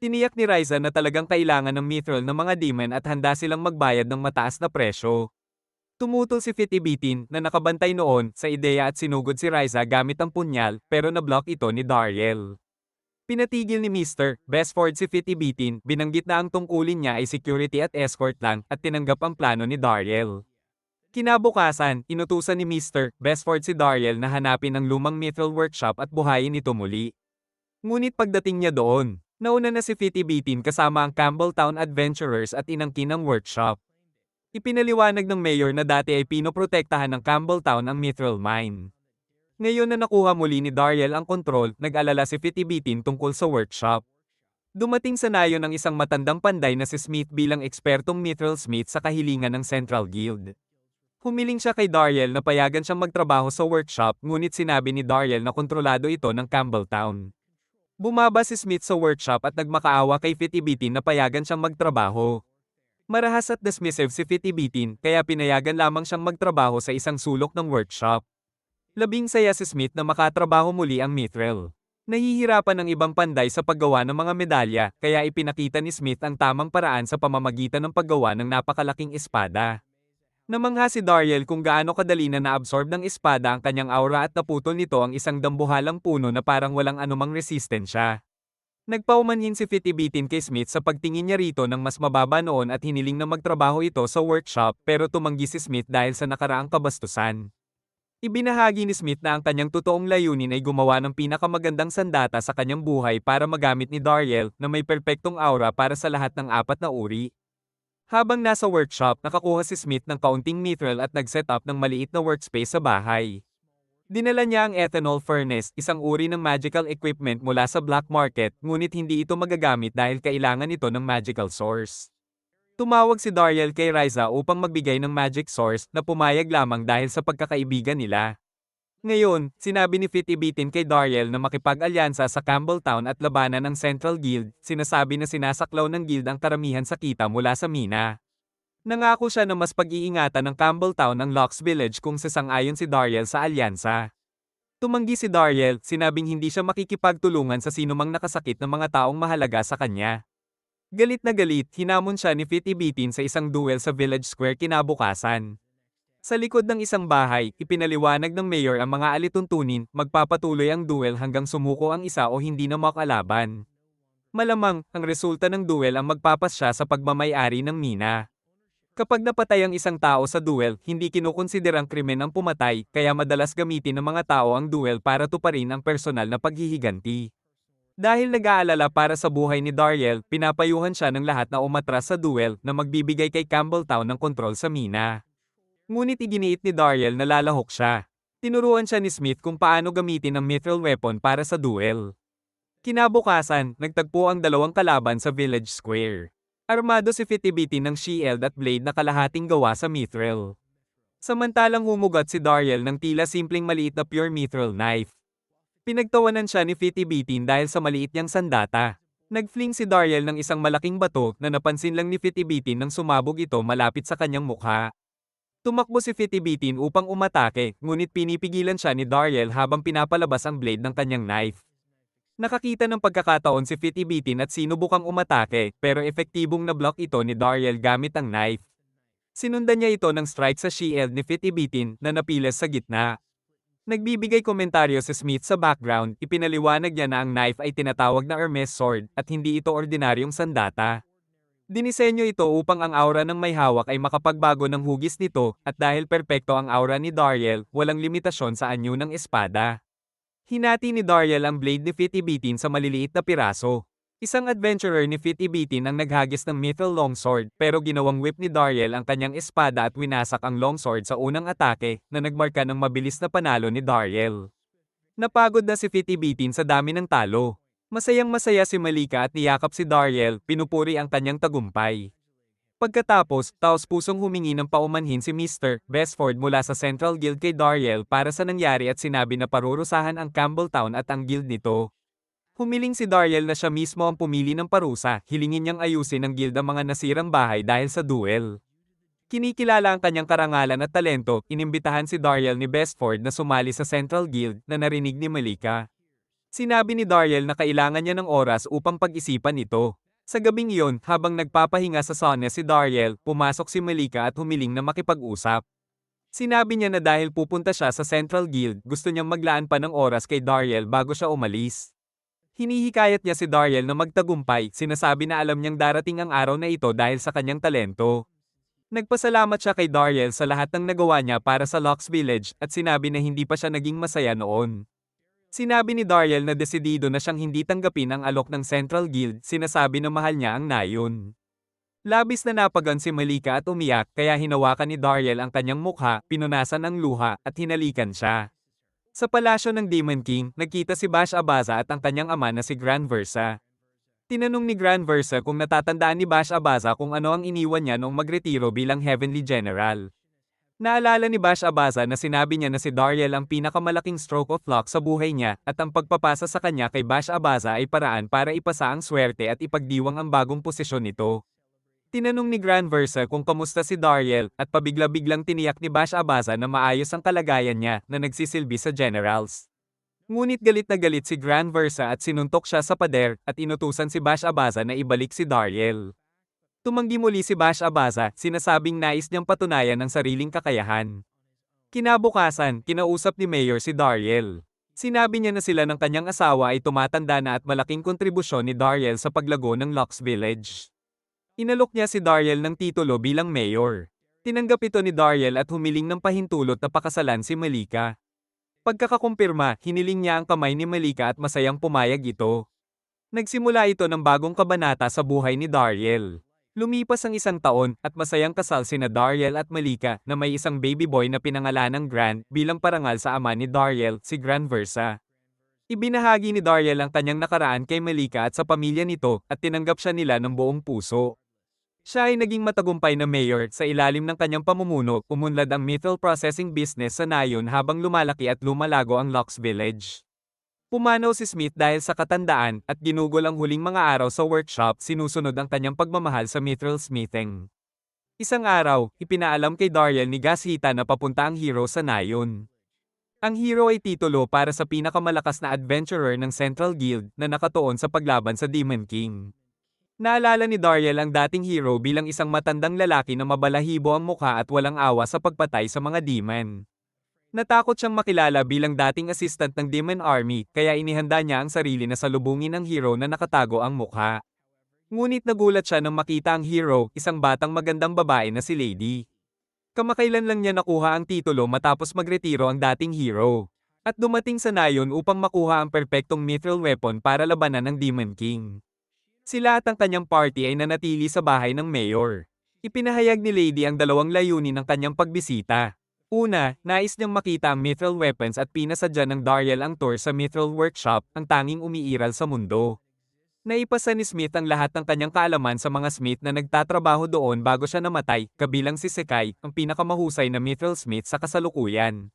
Tiniyak ni Ryza na talagang kailangan ng mithril ng mga demon at handa silang magbayad ng mataas na presyo. Tumutol si Fitibitin na nakabantay noon sa ideya at sinugod si Ryza gamit ang punyal pero nablock ito ni Dariel. Pinatigil ni Mr. Besford si Fitibitin, binanggit na ang tungkulin niya ay security at escort lang at tinanggap ang plano ni Dariel. Kinabukasan, inutusan ni Mr. Besford si Dariel na hanapin ang lumang mithril workshop at buhayin ito muli. Ngunit pagdating niya doon, nauna na si Fitibitin kasama ang Campbelltown Adventurers at inangkin ang workshop. Ipinaliwanag ng mayor na dati ay pinoprotektahan ng Campbelltown ang mithril mine. Ngayon na nakuha muli ni Dariel ang kontrol, nag-alala si Fitibitin tungkol sa workshop. Dumating sa nayon ng isang matandang panday na si Smith bilang ekspertong mithril smith sa kahilingan ng Central Guild. Humiling siya kay Dariel na payagan siyang magtrabaho sa workshop, ngunit sinabi ni Dariel na kontrolado ito ng Campbelltown. Bumaba si Smith sa workshop at nagmakaawa kay Fitibitin na payagan siyang magtrabaho. Marahas at dismissive si Fitibitin, kaya pinayagan lamang siyang magtrabaho sa isang sulok ng workshop. Labing saya si Smith na makatrabaho muli ang mithril. Nahihirapan ang ibang panday sa paggawa ng mga medalya, kaya ipinakita ni Smith ang tamang paraan sa pamamagitan ng paggawa ng napakalaking espada. Namangha si Dariel kung gaano kadali na naabsorb ng espada ang kanyang aura at naputol nito ang isang dambuhalang puno na parang walang anumang resistensya. Nagpaumanhin si Fitibitin kay Smith sa pagtingin niya rito ng mas mababa noon at hiniling na magtrabaho ito sa workshop pero tumanggi si Smith dahil sa nakaraang kabastusan. Ibinahagi ni Smith na ang kanyang totoong layunin ay gumawa ng pinakamagandang sandata sa kanyang buhay para magamit ni Dariel na may perpektong aura para sa lahat ng apat na uri. Habang nasa workshop, nakakuha si Smith ng kaunting mithril at nag-set up ng maliit na workspace sa bahay. Dinala niya ang ethanol furnace, isang uri ng magical equipment mula sa black market, ngunit hindi ito magagamit dahil kailangan ito ng magical source. Tumawag si Dariel kay Ryza upang magbigay ng magic source na pumayag lamang dahil sa pagkakaibigan nila. Ngayon, sinabi ni Fitibitin kay Dariel na makipag-alyansa sa Campbelltown at labanan ang Central Guild, sinasabi na sinasaklaw ng guild ang karamihan sa kita mula sa mina. Nangako siya na mas pag-iingatan ng Campbelltown ang Locks Village kung sasang-ayon si Dariel sa alyansa. Tumanggi si Dariel, sinabing hindi siya makikipagtulungan sa sinumang nakasakit ng mga taong mahalaga sa kanya. Galit na galit, hinamon siya ni Fitibitin sa isang duel sa Village Square kinabukasan. Sa likod ng isang bahay, ipinaliwanag ng mayor ang mga alituntunin, magpapatuloy ang duel hanggang sumuko ang isa o hindi na makalaban. Malamang, ang resulta ng duel ang magpapasya sa pagmamay-ari ng mina. Kapag napatay ang isang tao sa duel, hindi kinukonsiderang krimen ang pumatay, kaya madalas gamitin ng mga tao ang duel para tuparin ang personal na paghihiganti. Dahil nag-aalala para sa buhay ni Dariel, pinapayuhan siya ng lahat na umatras sa duel na magbibigay kay Campbelltown ng kontrol sa mina. Ngunit iginiit ni Dariel na lalahok siya. Tinuruan siya ni Smith kung paano gamitin ang mithril weapon para sa duel. Kinabukasan, nagtagpo ang dalawang kalaban sa Village Square. Armado si Fitibitin ng shield at blade na kalahating gawa sa mithril. Samantalang humugat si Dariel ng tila simpleng maliit na pure mithril knife. Pinagtawanan siya ni Fitibitin dahil sa maliit niyang sandata. Nag-fling si Dariel ng isang malaking bato na napansin lang ni Fitibitin nang sumabog ito malapit sa kanyang mukha. Tumakbo si Fitibitin upang umatake, ngunit pinipigilan siya ni Dariel habang pinapalabas ang blade ng kanyang knife. Nakakita ng pagkakataon si Fitibitin at sinubukang umatake, pero epektibong na-block ito ni Dariel gamit ang knife. Sinundan niya ito ng strike sa shield ni Fitibitin na napilas sa gitna. Nagbibigay komentaryo si Smith sa background, ipinaliwanag niya na ang knife ay tinatawag na Hermes sword at hindi ito ordinaryong sandata. Dinisenyo ito upang ang aura ng may hawak ay makapagbago ng hugis nito, at dahil perpekto ang aura ni Dariel, walang limitasyon sa anyo ng espada. Hinati ni Dariel ang blade ni Fitibitin sa maliliit na piraso. Isang adventurer ni Fitibitin ang naghagis ng mithril longsword, pero ginawang whip ni Dariel ang kanyang espada at winasak ang longsword sa unang atake, na nagmarka ng mabilis na panalo ni Dariel. Napagod na si Fitibitin sa dami ng talo. Masayang-masaya si Malika at niyakap si Dariel, pinupuri ang kanyang tagumpay. Pagkatapos, taos-pusong humingi ng paumanhin si Mr. Besford mula sa Central Guild kay Dariel para sa nangyari at sinabi na parurusahan ang Campbelltown at ang guild nito. Humiling si Dariel na siya mismo ang pumili ng parusa, hilingin niyang ayusin ng guild ang mga nasirang bahay dahil sa duel. Kinikilala ang kanyang karangalan at talento, inimbitahan si Dariel ni Bestford na sumali sa Central Guild na narinig ni Malika. Sinabi ni Dariel na kailangan niya ng oras upang pag-isipan ito. Sa gabing iyon, habang nagpapahinga sa sauna si Dariel, pumasok si Malika at humiling na makipag-usap. Sinabi niya na dahil pupunta siya sa Central Guild, gusto niyang maglaan pa ng oras kay Dariel bago siya umalis. Hinihikayat niya si Dariel na magtagumpay, sinasabi na alam niyang darating ang araw na ito dahil sa kanyang talento. Nagpasalamat siya kay Dariel sa lahat ng nagawa niya para sa Lux Village at sinabi na hindi pa siya naging masaya noon. Sinabi ni Dariel na desidido na siyang hindi tanggapin ang alok ng Central Guild, sinasabi na mahal niya ang nayon. Labis na napagan si Malika at umiyak kaya hinawakan ni Dariel ang kanyang mukha, pinunasan ang luha at hinalikan siya. Sa palasyo ng Demon King, nagkita si Bash Abaza at ang kanyang ama na si Gran Versa. Tinanong ni Gran Versa kung natatandaan ni Bash Abaza kung ano ang iniwan niya noong magretiro bilang Heavenly General. Naalala ni Bash Abaza na sinabi niya na si Dariel ang pinakamalaking stroke of luck sa buhay niya at ang pagpapasa sa kanya kay Bash Abaza ay paraan para ipasa ang swerte at ipagdiwang ang bagong posisyon nito. Tinanong ni Gran Versa kung kamusta si Dariel at pabigla-biglang tiniyak ni Bash Abaza na maayos ang kalagayan niya na nagsisilbi sa generals. Ngunit galit na galit si Gran Versa at sinuntok siya sa pader at inutusan si Bash Abaza na ibalik si Dariel. Tumanggi muli si Bash Abaza, sinasabing nais niyang patunayan ang sariling kakayahan. Kinabukasan, kinausap ni Mayor si Dariel. Sinabi niya na sila ng kanyang asawa ay tumatanda na at malaking kontribusyon ni Dariel sa paglago ng Lux Village. Inalok niya si Dariel ng titulo bilang mayor. Tinanggap ito ni Dariel at humiling ng pahintulot na pakasalan si Malika. Pagkakakumpirma, hiniling niya ang kamay ni Malika at masayang pumayag ito. Nagsimula ito ng bagong kabanata sa buhay ni Dariel. Lumipas ang 1 taon at masayang kasal sina Dariel at Malika na may isang baby boy na pinangalanang Gran bilang parangal sa ama ni Dariel, si Gran Versa. Ibinahagi ni Dariel ang kanyang nakaraan kay Malika at sa pamilya nito at tinanggap siya nila ng buong puso. Siya ay naging matagumpay na mayor sa ilalim ng kanyang pamumuno, umunlad ang metal processing business sa nayon habang lumalaki at lumalago ang Lux Village. Pumanaw si Smith dahil sa katandaan at ginugol ang huling mga araw sa workshop, sinusunod ang kanyang pagmamahal sa mithril smithing. Isang araw, ipinaalam kay Dariel ni Gashita na papunta ang hero sa nayon. Ang hero ay titulo para sa pinakamalakas na adventurer ng Central Guild na nakatuon sa paglaban sa Demon King. Naalala ni Dariel ang dating hero bilang isang matandang lalaki na mabalahibo ang mukha at walang awa sa pagpatay sa mga demon. Natakot siyang makilala bilang dating assistant ng Demon Army, kaya inihanda niya ang sarili na salubungin ng hero na nakatago ang mukha. Ngunit nagulat siya nang makita ang hero, isang batang magandang babae na si Lady. Kamakailan lang niya nakuha ang titulo matapos magretiro ang dating hero. At dumating sa nayon upang makuha ang perpektong mithril weapon para labanan ng Demon King. Sila at ang kanyang party ay nanatili sa bahay ng mayor. Ipinahayag ni Lady ang dalawang layunin ng kanyang pagbisita. Una, nais niyang makita ang mithril weapons at pinasadya ng Dariel ang tour sa mithril workshop, ang tanging umiiral sa mundo. Naipasa ni Smith ang lahat ng kanyang kaalaman sa mga Smith na nagtatrabaho doon bago siya namatay, kabilang si Sekai, ang pinakamahusay na mithril smith sa kasalukuyan.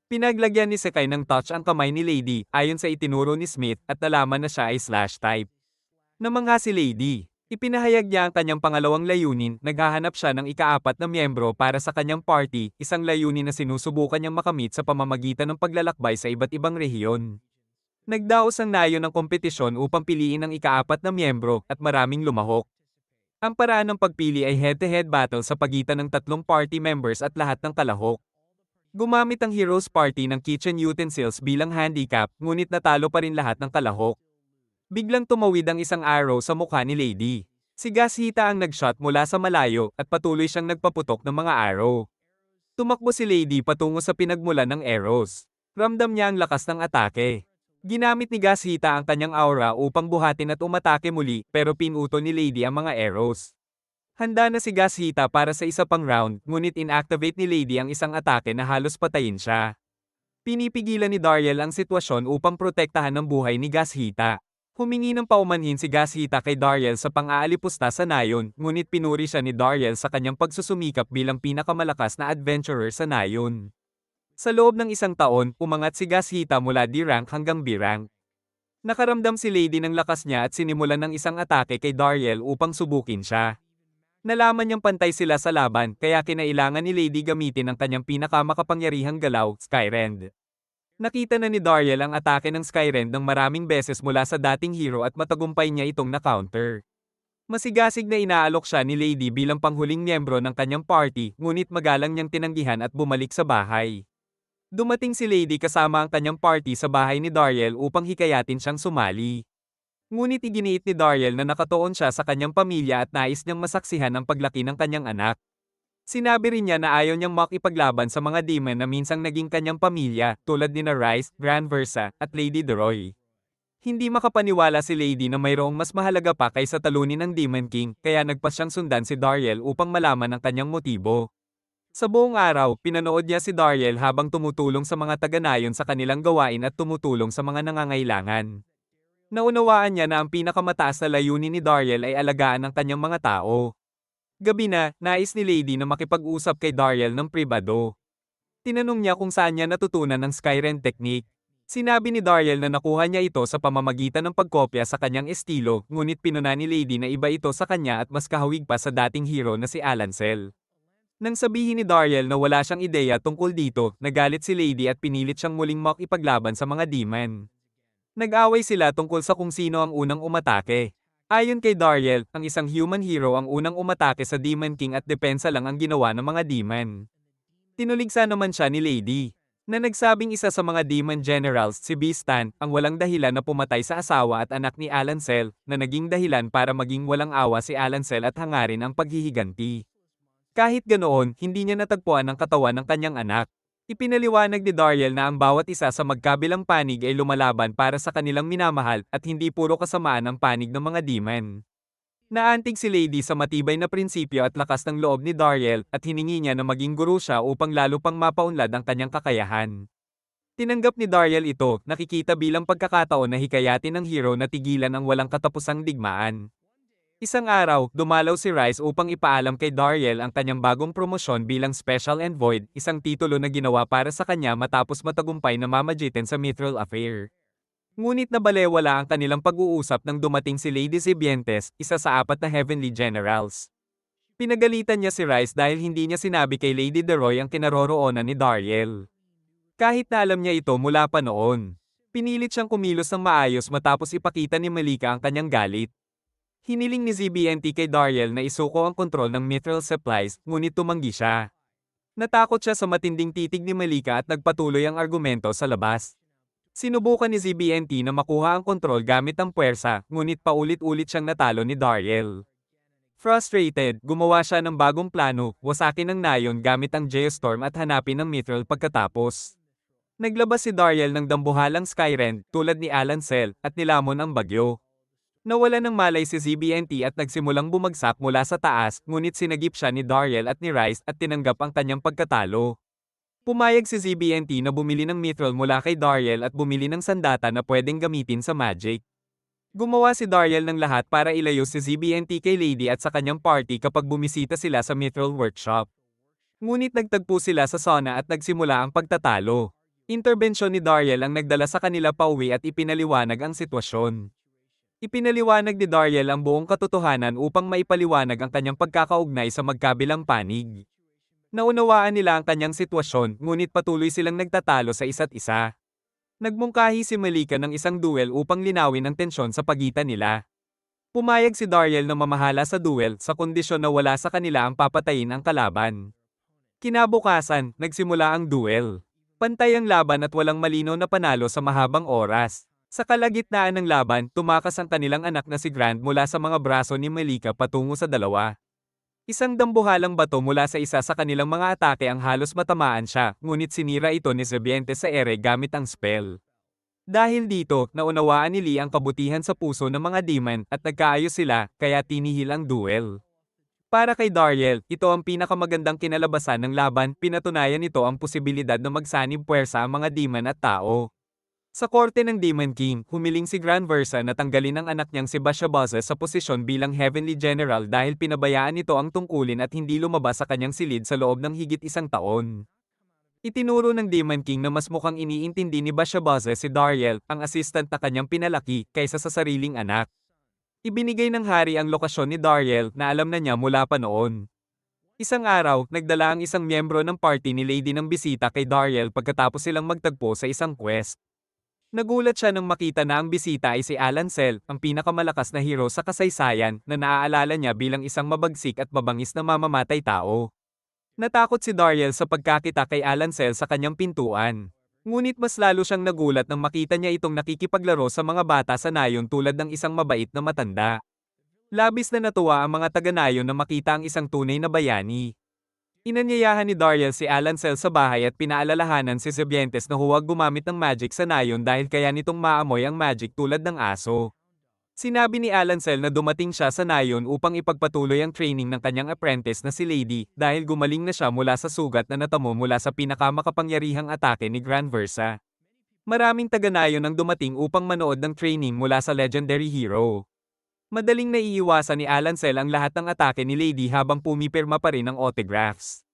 Pinaglagyan ni Sekai ng touch ang kamay ni Lady, ayon sa itinuro ni Smith, at nalaman na siya ay slash type. Namangha si Lady. Ipinahayag niya ang kanyang pangalawang layunin, naghahanap siya ng ika-4 na miyembro para sa kanyang party, isang layunin na sinusubukan niyang makamit sa pamamagitan ng paglalakbay sa iba't ibang rehiyon. Nagdaos ang nayon ng kompetisyon upang piliin ang ika-4 na miyembro at maraming lumahok. Ang paraan ng pagpili ay head-to-head battle sa pagitan ng 3 party members at lahat ng kalahok. Gumamit ang Heroes Party ng kitchen utensils bilang handicap, ngunit natalo pa rin lahat ng kalahok. Biglang tumawid ang isang arrow sa mukha ni Lady. Si Gashita ang nagshot mula sa malayo at patuloy siyang nagpaputok ng mga arrow. Tumakbo si Lady patungo sa pinagmulan ng arrows. Ramdam niya ang lakas ng atake. Ginamit ni Gashita ang kanyang aura upang buhatin at umatake muli, pero pinuto ni Lady ang mga arrows. Handa na si Gashita para sa isa pang round, ngunit inactivate ni Lady ang isang atake na halos patayin siya. Pinipigilan ni Dariel ang sitwasyon upang protektahan ang buhay ni Gashita. Humingi ng paumanhin si Gashita kay Dariel sa pang-aalipusta sa nayon, ngunit pinuri siya ni Dariel sa kanyang pagsusumikap bilang pinakamalakas na adventurer sa nayon. Sa loob ng 1 taon, umangat si Gashita mula D-rank hanggang B-rank. Nakaramdam si Lady ng lakas niya at sinimulan ng isang atake kay Dariel upang subukin siya. Nalaman niyang pantay sila sa laban kaya kinailangan ni Lady gamitin ang kanyang pinakamakapangyarihang galaw, Skyrend. Nakita na ni Dariel ang atake ng Skyrend ng maraming beses mula sa dating hero at matagumpay niya itong na-counter. Masigasig na inaalok siya ni Lady bilang panghuling miyembro ng kanyang party, ngunit magalang niyang tinanggihan at bumalik sa bahay. Dumating si Lady kasama ang kanyang party sa bahay ni Dariel upang hikayatin siyang sumali. Ngunit iginiit ni Dariel na nakatuon siya sa kanyang pamilya at nais niyang masaksihan ang paglaki ng kanyang anak. Sinabi rin niya na ayaw niyang makipaglaban sa mga demon na minsang naging kanyang pamilya, tulad ni Rice, Granversa, at Lady Deroy. Hindi makapaniwala si Lady na mayroong mas mahalaga pa kaysa talunin ng Demon King, kaya nagpas siyang sundan si Dariel upang malaman ang kanyang motibo. Sa buong araw, pinanood niya si Dariel habang tumutulong sa mga taga-nayon sa kanilang gawain at tumutulong sa mga nangangailangan. Naunawaan niya na ang pinakamataas na layunin ni Dariel ay alagaan ang kanyang mga tao. Gabi na, nais ni Lady na makipag-usap kay Dariel ng pribado. Tinanong niya kung saan niya natutunan ng Skyrend technique. Sinabi ni Dariel na nakuha niya ito sa pamamagitan ng pagkopya sa kanyang estilo, ngunit pinuna ni Lady na iba ito sa kanya at mas kahawig pa sa dating hero na si Alancel. Nang sabihin ni Dariel na wala siyang ideya tungkol dito, nagalit si Lady at pinilit siyang muling makipaglaban sa mga demon. Nag-away sila tungkol sa kung sino ang unang umatake. Ayon kay Dariel, ang isang human hero ang unang umatake sa Demon King at depensa lang ang ginawa ng mga demon. Tinuligsa naman siya ni Lady, na nagsabing isa sa mga demon generals, si Bistan, ang walang dahilan na pumatay sa asawa at anak ni Alancel, na naging dahilan para maging walang awa si Alancel at hangarin ang paghihiganti. Kahit ganoon, hindi niya natagpuan ang katawan ng kanyang anak. Ipinaliwanag ni Dariel na ang bawat isa sa magkabilang panig ay lumalaban para sa kanilang minamahal at hindi puro kasamaan ang panig ng mga demon. Naantig si Lady sa matibay na prinsipyo at lakas ng loob ni Dariel at hiningi niya na maging guro siya upang lalo pang mapaunlad ang kanyang kakayahan. Tinanggap ni Dariel ito, nakikita bilang pagkakataon na hikayatin ng hero na tigilan ang walang katapusang digmaan. Isang araw, dumalaw si Rice upang ipaalam kay Dariel ang kanyang bagong promosyon bilang Special Envoy, isang titulo na ginawa para sa kanya matapos matagumpay na mamagitan sa Mithril Affair. Ngunit nabalewala ang kanilang pag-uusap nang dumating si Lady Zebientes, isa sa 4 na Heavenly Generals. Pinagalitan niya si Rice dahil hindi niya sinabi kay Lady Deroy ang kinaroroonan ni Dariel. Kahit na alam niya ito mula pa noon. Pinilit siyang kumilos ng maayos matapos ipakita ni Malika ang kanyang galit. Hiniling ni ZBNT kay Dariel na isuko ang kontrol ng Mithril Supplies, ngunit tumanggi siya. Natakot siya sa matinding titig ni Malika at nagpatuloy ang argumento sa labas. Sinubukan ni ZBNT na makuha ang kontrol gamit ang puwersa, ngunit paulit-ulit siyang natalo ni Dariel. Frustrated, gumawa siya ng bagong plano, wasakin ang nayon gamit ang Geostorm at hanapin ang Mithril pagkatapos. Naglabas si Dariel ng dambuhalang Skyrend, tulad ni Alancel, at nilamon ang bagyo. Nawala ng malay si ZBNT at nagsimulang bumagsak mula sa taas, ngunit sinagip siya ni Dariel at ni Rice at tinanggap ang kanyang pagkatalo. Pumayag si ZBNT na bumili ng Mithril mula kay Dariel at bumili ng sandata na pwedeng gamitin sa magic. Gumawa si Dariel ng lahat para ilayo si ZBNT kay Lady at sa kanyang party kapag bumisita sila sa Mithril Workshop. Ngunit nagtagpo sila sa sauna at nagsimula ang pagtatalo. Interbensyon ni Dariel ang nagdala sa kanila pauwi at ipinaliwanag ang sitwasyon. Ipinaliwanag ni Dariel ang buong katotohanan upang maipaliwanag ang kanyang pagkakaugnay sa magkabilang panig. Naunawaan nila ang kanyang sitwasyon, ngunit patuloy silang nagtatalo sa isa't isa. Nagmungkahi si Malika ng isang duel upang linawin ang tensyon sa pagitan nila. Pumayag si Dariel na mamahala sa duel sa kondisyon na wala sa kanila ang papatayin ang kalaban. Kinabukasan, nagsimula ang duel. Pantay ang laban at walang malinaw na panalo sa mahabang oras. Sa kalagitnaan ng laban, tumakas ang kanilang anak na si Grant mula sa mga braso ni Malika patungo sa dalawa. Isang dambuhalang bato mula sa isa sa kanilang mga atake ang halos matamaan siya, ngunit sinira ito ni Zebientes sa ere gamit ang spell. Dahil dito, naunawaan ni Lee ang kabutihan sa puso ng mga demon at nagkaayos sila, kaya tinihil ang duel. Para kay Dariel, ito ang pinakamagandang kinalabasan ng laban, pinatunayan nito ang posibilidad na magsanib puwersa ang mga demon at tao. Sa korte ng Demon King, humiling si Granversa na tanggalin ang anak niyang si Bashabaza sa posisyon bilang Heavenly General dahil pinabayaan nito ang tungkulin at hindi lumabas sa kanyang silid sa loob ng higit 1 taon. Itinuro ng Demon King na mas mukhang iniintindi ni Bashabaze si Dariel, ang assistant na kanyang pinalaki, kaysa sa sariling anak. Ibinigay ng hari ang lokasyon ni Dariel na alam na niya mula pa noon. Isang araw, nagdala ang isang miyembro ng party ni Lady ng bisita kay Dariel pagkatapos silang magtagpo sa isang quest. Nagulat siya nang makita na ang bisita ay si Alan Cell, ang pinakamalakas na hero sa kasaysayan, na naaalala niya bilang isang mabagsik at mabangis na mamamatay tao. Natakot si Dariel sa pagkakita kay Alan Cell sa kanyang pintuan. Ngunit mas lalo siyang nagulat nang makita niya itong nakikipaglaro sa mga bata sa nayon tulad ng isang mabait na matanda. Labis na natuwa ang mga taga-nayon na makita ang isang tunay na bayani. Inanyayahan ni Dariel si Alan Cell sa bahay at pinaalalahanan si Zebientes na huwag gumamit ng magic sa nayon dahil kaya nitong maamoy ang magic tulad ng aso. Sinabi ni Alan Cell na dumating siya sa nayon upang ipagpatuloy ang training ng kanyang apprentice na si Lady dahil gumaling na siya mula sa sugat na natamo mula sa pinakamakapangyarihang atake ni Grand Versa. Maraming taga-nayon ang dumating upang manood ng training mula sa legendary hero. Madaling naiiwasan ni Alan Cell ang lahat ng atake ni Lady habang pumipirma pa rin ang autographs.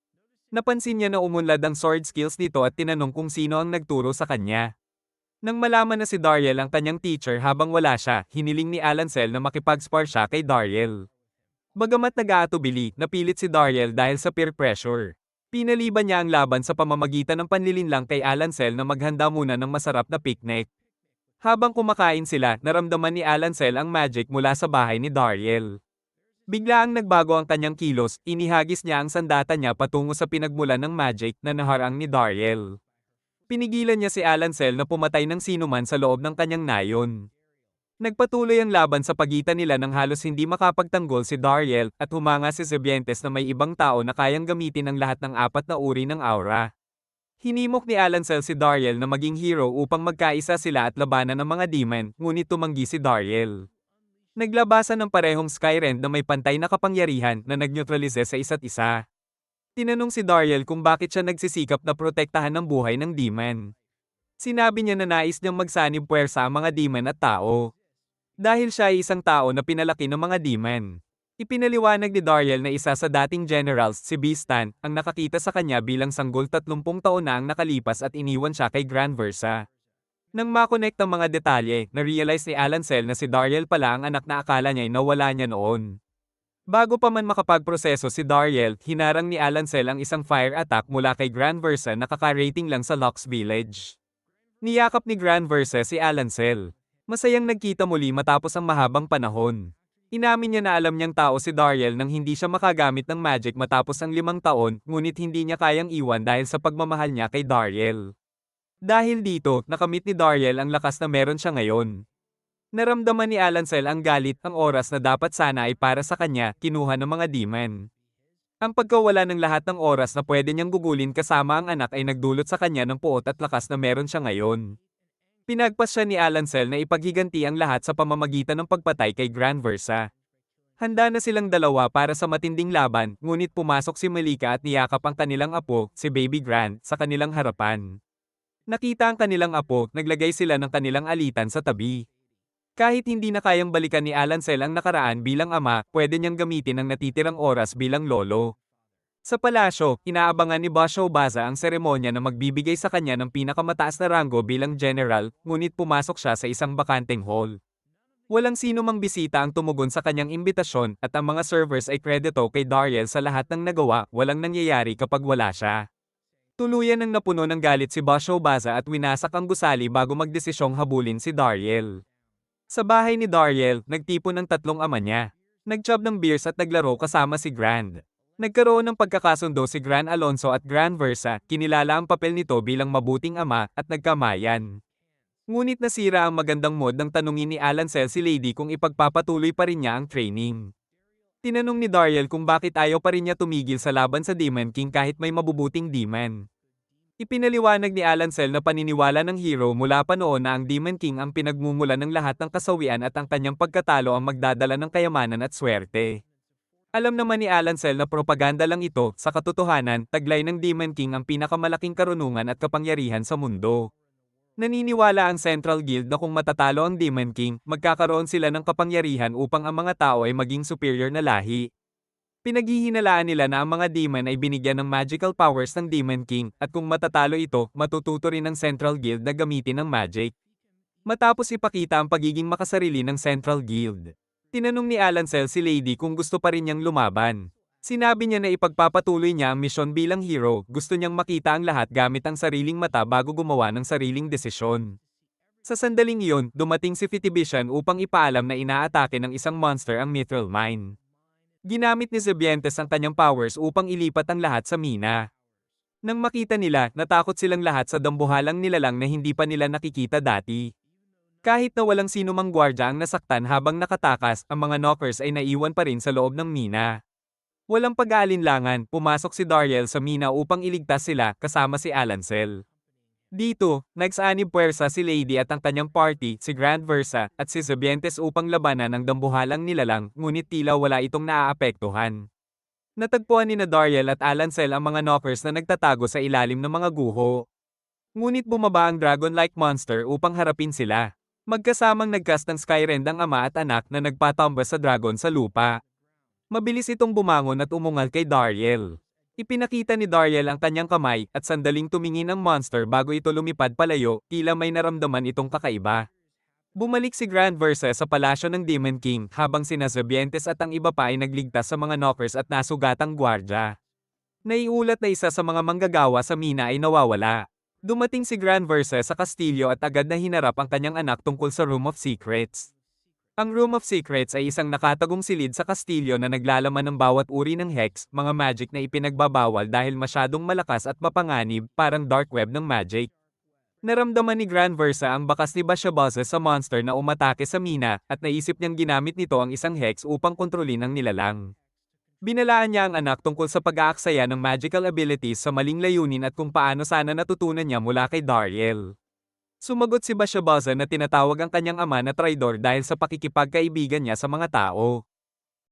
Napansin niya na umunlad ang sword skills nito at tinanong kung sino ang nagturo sa kanya. Nang malaman na si Dariel ang kanyang teacher habang wala siya, hiniling ni Alan Cell na makipag-spar siya kay Dariel. Bagamat nag-aatubili, napilit si Dariel dahil sa peer pressure. Pinaliban niya ang laban sa pamamagitan ng panlilinlang kay Alan Cell na maghanda muna ng masarap na picnic. Habang kumakain sila, naramdaman ni Alan Cell ang magic mula sa bahay ni Dariel. Biglaang nagbago ang kanyang kilos, inihagis niya ang sandata niya patungo sa pinagmulan ng magic na naharang ni Dariel. Pinigilan niya si Alan Cell na pumatay ng sinuman sa loob ng kanyang nayon. Nagpatuloy ang laban sa pagitan nila nang halos hindi makapagtanggol si Dariel at humanga si Zebientes na may ibang tao na kayang gamitin ang lahat ng 4 na uri ng aura. Hinimok ni Alan Cell si Dariel na maging hero upang magkaisa sila at labanan ng mga demon, ngunit tumanggi si Dariel. Naglabasan ng parehong Skyrend na may pantay na kapangyarihan na nagneutralize sa isa't isa. Tinanong si Dariel kung bakit siya nagsisikap na protektahan ang buhay ng demon. Sinabi niya na nais niyang magsanib puwersa ang mga demon at tao. Dahil siya ay isang tao na pinalaki ng mga demon. Ipinaliwanag ni Dariel na isa sa dating generals, si Bistan, ang nakakita sa kanya bilang sanggol 30 taon na ang nakalipas at iniwan siya kay Grand Versa. Nang makonect ang mga detalye, na-realize ni Alan Cell na si Dariel pala ang anak na akala niya ay nawala niya noon. Bago pa man makapagproseso si Dariel, hinarang ni Alan Cell ang isang fire attack mula kay Grand Versa na kaka-rating lang sa Lux Village. Niyakap ni Grand Versa si Alan Cell. Masayang nagkita muli matapos ang mahabang panahon. Inamin niya na alam niyang tao si Dariel nang hindi siya makagamit ng magic matapos ang 5 taon, ngunit hindi niya kayang iwan dahil sa pagmamahal niya kay Dariel. Dahil dito, nakamit ni Dariel ang lakas na meron siya ngayon. Naramdaman ni Alan Cell ang galit, ang oras na dapat sana ay para sa kanya, kinuha ng mga demon. Ang pagkawala ng lahat ng oras na pwede niyang gugulin kasama ang anak ay nagdulot sa kanya ng puot at lakas na meron siya ngayon. Pinagpas siya ni Alan Cell na ipaghiganti ang lahat sa pamamagitan ng pagpatay kay Grand Versa. Handa na silang dalawa para sa matinding laban, ngunit pumasok si Malika at niyakap ang kanilang apo, si Baby Grand, sa kanilang harapan. Nakita ang kanilang apo, naglagay sila ng kanilang alitan sa tabi. Kahit hindi na kayang balikan ni Alan Cell ang nakaraan bilang ama, pwede niyang gamitin ang natitirang oras bilang lolo. Sa palasyo, inaabangan ni Basho Baza ang seremonya na magbibigay sa kanya ng pinakamataas na ranggo bilang general, ngunit pumasok siya sa isang bakanteng hall. Walang sino mang bisita ang tumugon sa kanyang imbitasyon at ang mga servers ay kredito kay Dariel sa lahat ng nagawa, walang nangyayari kapag wala siya. Tuluyan ang napuno ng galit si Basho Baza at winasak ang gusali bago magdesisyong habulin si Dariel. Sa bahay ni Dariel, nagtipon ng 3 ama niya. Nagjob ng beers at naglaro kasama si Grand. Nagkaroon ng pagkakasundo si Grand Alonso at Grand Versa, kinilala ang papel nito bilang mabuting ama at nagkamayan. Ngunit nasira ang magandang mood nang tanungin ni Alan Cell si Lady kung ipagpapatuloy pa rin niya ang training. Tinanong ni Dariel kung bakit ayaw pa rin niya tumigil sa laban sa Demon King kahit may mabubuting demon. Ipinaliwanag ni Alan Cell na paniniwala ng hero mula pa noon na ang Demon King ang pinagmumulan ng lahat ng kasawian at ang kanyang pagkatalo ang magdadala ng kayamanan at swerte. Alam naman ni Alan Cell na propaganda lang ito, sa katotohanan, taglay ng Demon King ang pinakamalaking karunungan at kapangyarihan sa mundo. Naniniwala ang Central Guild na kung matatalo ang Demon King, magkakaroon sila ng kapangyarihan upang ang mga tao ay maging superior na lahi. Pinaghihinalaan nila na ang mga demon ay binigyan ng magical powers ng Demon King, at kung matatalo ito, matututo rin ng Central Guild na gamitin ng magic. Matapos ipakita ang pagiging makasarili ng Central Guild, tinanong ni Alancel si Lady kung gusto pa rin niyang lumaban. Sinabi niya na ipagpapatuloy niya ang misyon bilang hero, gusto niyang makita ang lahat gamit ang sariling mata bago gumawa ng sariling desisyon. Sa sandaling iyon, dumating si Fitibishan upang ipaalam na inaatake ng isang monster ang Mithril Mine. Ginamit ni Zebientes ang kanyang powers upang ilipat ang lahat sa mina. Nang makita nila, natakot silang lahat sa dambuhalang nilalang na hindi pa nila nakikita dati. Kahit na walang sino mang gwardya ang nasaktan habang nakatakas, ang mga knockers ay naiwan pa rin sa loob ng mina. Walang pag-aalinlangan, pumasok si Dariel sa mina upang iligtas sila kasama si Alancel. Dito, nagsaanib puwersa si Lady at ang kanyang party, si Grand Versa, at si Zebientes upang labanan ang dambuhalang nilalang, ngunit tila wala itong naaapektuhan. Natagpuan ni Dariel at Alancel ang mga knockers na nagtatago sa ilalim ng mga guho. Ngunit bumaba ang dragon-like monster upang harapin sila. Magkasamang nagcast ng Skyrend ang ama at anak na nagpatamba sa dragon sa lupa. Mabilis itong bumangon at umungal kay Dariel. Ipinakita ni Dariel ang kanyang kamay at sandaling tumingin ang monster bago ito lumipad palayo, tila may naramdaman itong kakaiba. Bumalik si Grand Versa sa palasyo ng Demon King habang sina Zebientes at ang iba pa ay nagligtas sa mga knockers at nasugatang gwardya. Naiulat na isa sa mga manggagawa sa mina ay nawawala. Dumating si Grand Versa sa kastilyo at agad na hinarap ang kanyang anak tungkol sa Room of Secrets. Ang Room of Secrets ay isang nakatagong silid sa kastilyo na naglalaman ng bawat uri ng hex, mga magic na ipinagbabawal dahil masyadong malakas at mapanganib, parang dark web ng magic. Naramdaman ni Grand Versa ang bakas ni Bashabaza sa monster na umatake sa mina, at naisip niyang ginamit nito ang isang hex upang kontrolin ang nilalang. Binalaan niya ang anak tungkol sa pag-aaksaya ng magical abilities sa maling layunin at kung paano sana natutunan niya mula kay Dariel. Sumagot si Bashabaza na tinatawag ang kanyang ama na traidor dahil sa pakikipagkaibigan niya sa mga tao.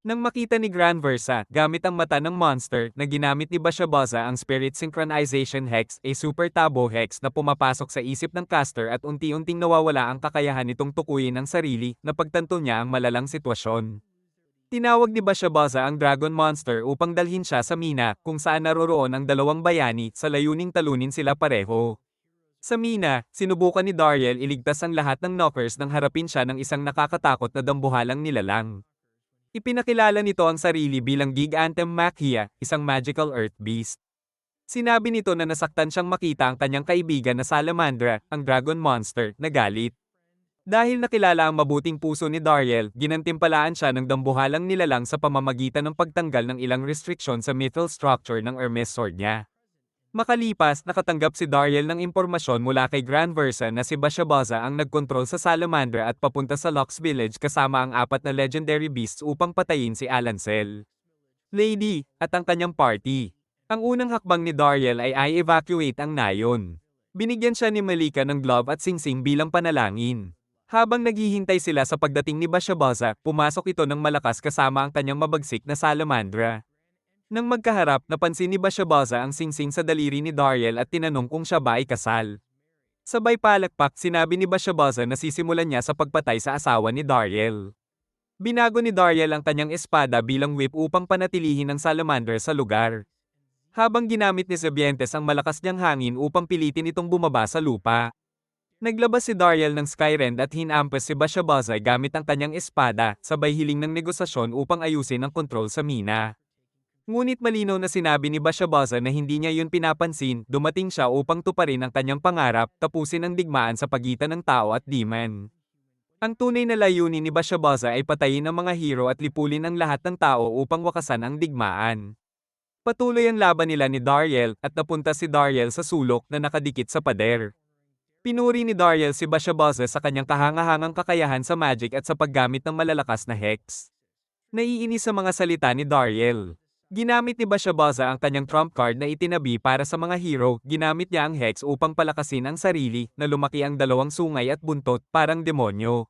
Nang makita ni Grand Versa, gamit ang mata ng monster, na ginamit ni Bashabaza ang Spirit Synchronization Hex, a super tabo hex na pumapasok sa isip ng caster at unti-unting nawawala ang kakayahan nitong tukuyin ang sarili, napagtanto niya ang malalang sitwasyon. Tinawag ni Bashabaza ang Dragon Monster upang dalhin siya sa mina, kung saan naroroon ang dalawang bayani, sa layuning talunin sila pareho. Sa mina, sinubukan ni Dariel iligtas ang lahat ng knockers nang harapin siya ng isang nakakatakot na dambuhalang nilalang. Ipinakilala nito ang sarili bilang Gigantem Machia, isang magical earth beast. Sinabi nito na nasaktan siyang makita ang kanyang kaibigan na Salamandra, ang dragon monster, na galit. Dahil nakilala ang mabuting puso ni Dariel, ginantimpalaan siya ng dambuhalang nilalang sa pamamagitan ng pagtanggal ng ilang restriksyon sa mithril structure ng Hermes sword niya. Makalipas, nakatanggap si Dariel ng impormasyon mula kay Grand Versa na si Bashabaza ang nagkontrol sa Salamandra at papunta sa Lux Village kasama ang 4 na legendary beasts upang patayin si Alancel, Lady, at ang kanyang party. Ang unang hakbang ni Dariel ay i-evacuate ang nayon. Binigyan siya ni Malika ng glove at singsing bilang panalangin. Habang naghihintay sila sa pagdating ni Bashabaza, pumasok ito ng malakas kasama ang kanyang mabagsik na Salamandra. Nang magkaharap, napansin ni Bashabaza ang singsing sa daliri ni Dariel at tinanong kung siya ba ay kasal. Sabay palakpak, sinabi ni Bashabaza na sisimulan niya sa pagpatay sa asawa ni Dariel. Binago ni Dariel ang kanyang espada bilang whip upang panatilihin ang Salamander sa lugar. Habang ginamit ni Zebientes ang malakas niyang hangin upang pilitin itong bumaba sa lupa. Naglabas si Dariel ng Skyrend at hinampas si Bashabaza gamit ang kanyang espada, sabay hiling ng negosasyon upang ayusin ang kontrol sa mina. Ngunit malinaw na sinabi ni Bashabaza na hindi niya yun pinapansin, dumating siya upang tuparin ang kanyang pangarap, tapusin ang digmaan sa pagitan ng tao at demon. Ang tunay na layunin ni Bashabaza ay patayin ang mga hero at lipulin ang lahat ng tao upang wakasan ang digmaan. Patuloy ang laban nila ni Dariel, at napunta si Dariel sa sulok na nakadikit sa pader. Pinuri ni Dariel si Bashabaza sa kanyang kahangahangang kakayahan sa magic at sa paggamit ng malalakas na hex. Naiinis sa mga salita ni Dariel. Ginamit ni Bashabaza ang kanyang trump card na itinabi para sa mga hero, ginamit niya ang hex upang palakasin ang sarili, na lumaki ang dalawang sungay at buntot, parang demonyo.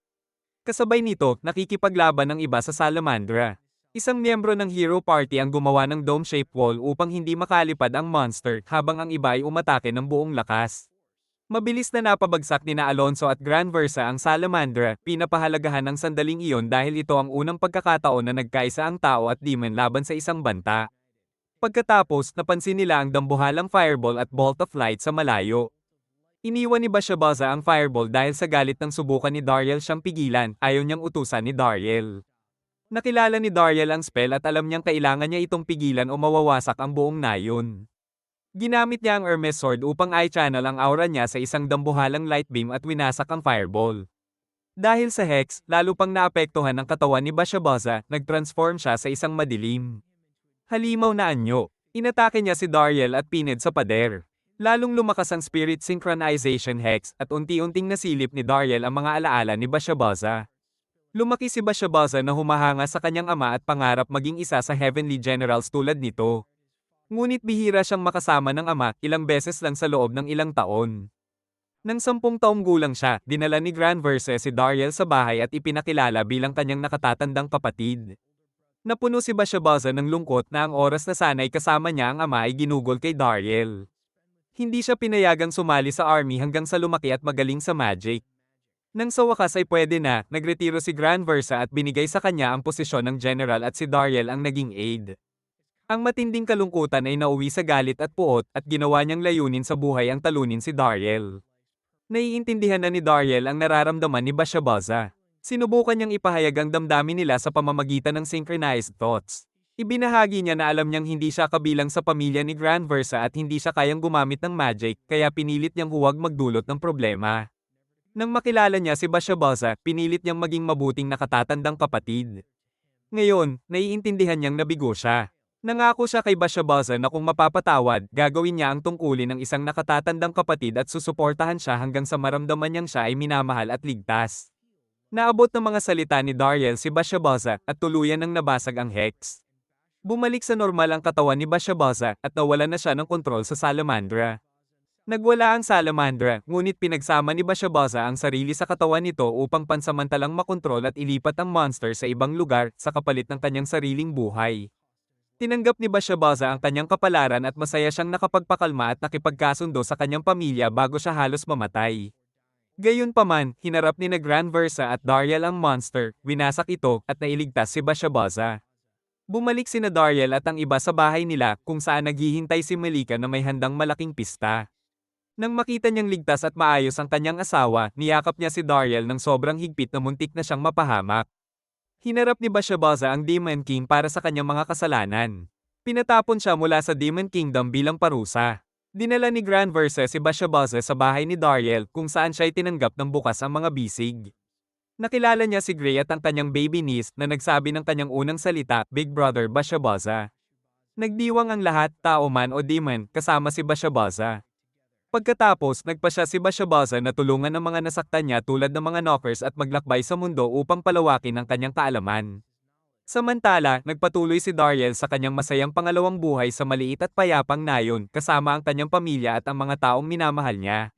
Kasabay nito, nakikipaglaban ang iba sa Salamandra. Isang miyembro ng hero party ang gumawa ng dome-shaped wall upang hindi makalipad ang monster, habang ang iba ay umatake ng buong lakas. Mabilis na napabagsak ni na Alonso at Granversa ang Salamandra, pinapahalagahan ng sandaling iyon dahil ito ang unang pagkakataon na nagkaisa ang tao at demon laban sa isang banta. Pagkatapos, napansin nila ang dambuhalang fireball at bolt of light sa malayo. Iniwan ni Bashabaza ang fireball dahil sa galit ng subukan ni Dariel siyang pigilan, ayaw niyang utusan ni Dariel. Nakilala ni Dariel ang spell at alam niyang kailangan niya itong pigilan o mawawasak ang buong nayon. Ginamit niya ang Hermes Sword upang i-channel ang aura niya sa isang dambuhalang light beam at winasak ang fireball. Dahil sa Hex, lalo pang naapektuhan ang katawan ni Bashabaza, nag-transform siya sa isang madilim. Halimaw na anyo. Inatake niya si Dariel at pinid sa pader. Lalong lumakas ang Spirit Synchronization Hex at unti-unting nasilip ni Dariel ang mga alaala ni Bashabaza. Lumaki si Bashabaza na humahanga sa kanyang ama at pangarap maging isa sa Heavenly Generals tulad nito. Ngunit bihira siyang makasama ng ama, ilang beses lang sa loob ng ilang taon. Nang 10 taong gulang siya, dinala ni Granversa si Dariel sa bahay at ipinakilala bilang kanyang nakatatandang kapatid. Napuno si Bashabaza ng lungkot na ang oras na sana'y kasama niya ang ama ay ginugol kay Dariel. Hindi siya pinayagang sumali sa army hanggang sa lumaki at magaling sa magic. Nang sa wakas ay pwede na, nagretiro si Granversa at binigay sa kanya ang posisyon ng general at si Dariel ang naging aide. Ang matinding kalungkutan ay nauwi sa galit at puot at ginawa niyang layunin sa buhay ang talunin si Dariel. Naiintindihan na ni Dariel ang nararamdaman ni Bashabaza. Sinubukan niyang ipahayag ang damdamin nila sa pamamagitan ng synchronized thoughts. Ibinahagi niya na alam niyang hindi siya kabilang sa pamilya ni Granversa at hindi siya kayang gumamit ng magic, kaya pinilit niyang huwag magdulot ng problema. Nang makilala niya si Bashabaza, pinilit niyang maging mabuting nakatatandang kapatid. Ngayon, naiintindihan niyang nabigo siya. Nangako siya kay Bashabaza na kung mapapatawad, gagawin niya ang tungkulin ng isang nakatatandang kapatid at susuportahan siya hanggang sa maramdaman niyang siya ay minamahal at ligtas. Naabot ng mga salita ni Dariel si Bashabaza at tuluyan ng nabasag ang Hex. Bumalik sa normal ang katawan ni Bashabaza at nawalan na siya ng kontrol sa Salamandra. Nagwala ang Salamandra, ngunit pinagsama ni Bashabaza ang sarili sa katawan nito upang pansamantalang makontrol at ilipat ang monster sa ibang lugar sa kapalit ng kanyang sariling buhay. Tinanggap ni Bashabaza ang kanyang kapalaran at masaya siyang nakapagpakalma at nakipagkasundo sa kanyang pamilya bago siya halos mamatay. Gayunpaman, hinarap ni na Granversa at Dariel ang monster, winasak ito, at nailigtas si Bashabaza. Bumalik sina Dariel at ang iba sa bahay nila kung saan naghihintay si Malika na may handang malaking pista. Nang makita niyang ligtas at maayos ang kanyang asawa, niyakap niya si Dariel ng sobrang higpit na muntik na siyang mapahamak. Hinarap ni Bashabaza ang Demon King para sa kanyang mga kasalanan. Pinatapon siya mula sa Demon Kingdom bilang parusa. Dinala ni Granversa si Bashabaza sa bahay ni Dariel kung saan siya'y tinanggap ng bukas ang mga bisig. Nakilala niya si Gray at ang kanyang baby niece na nagsabi ng kanyang unang salita, Big Brother Bashabaza. Nagdiwang ang lahat, tao man o demon, kasama si Bashabaza. Pagkatapos, nagpa siya si Bashabaza na tulungan ng mga nasaktan niya tulad ng mga knockers at maglakbay sa mundo upang palawakin ang kanyang kaalaman. Samantala, nagpatuloy si Dariel sa kanyang masayang pangalawang buhay sa maliit at payapang nayon kasama ang kanyang pamilya at ang mga taong minamahal niya.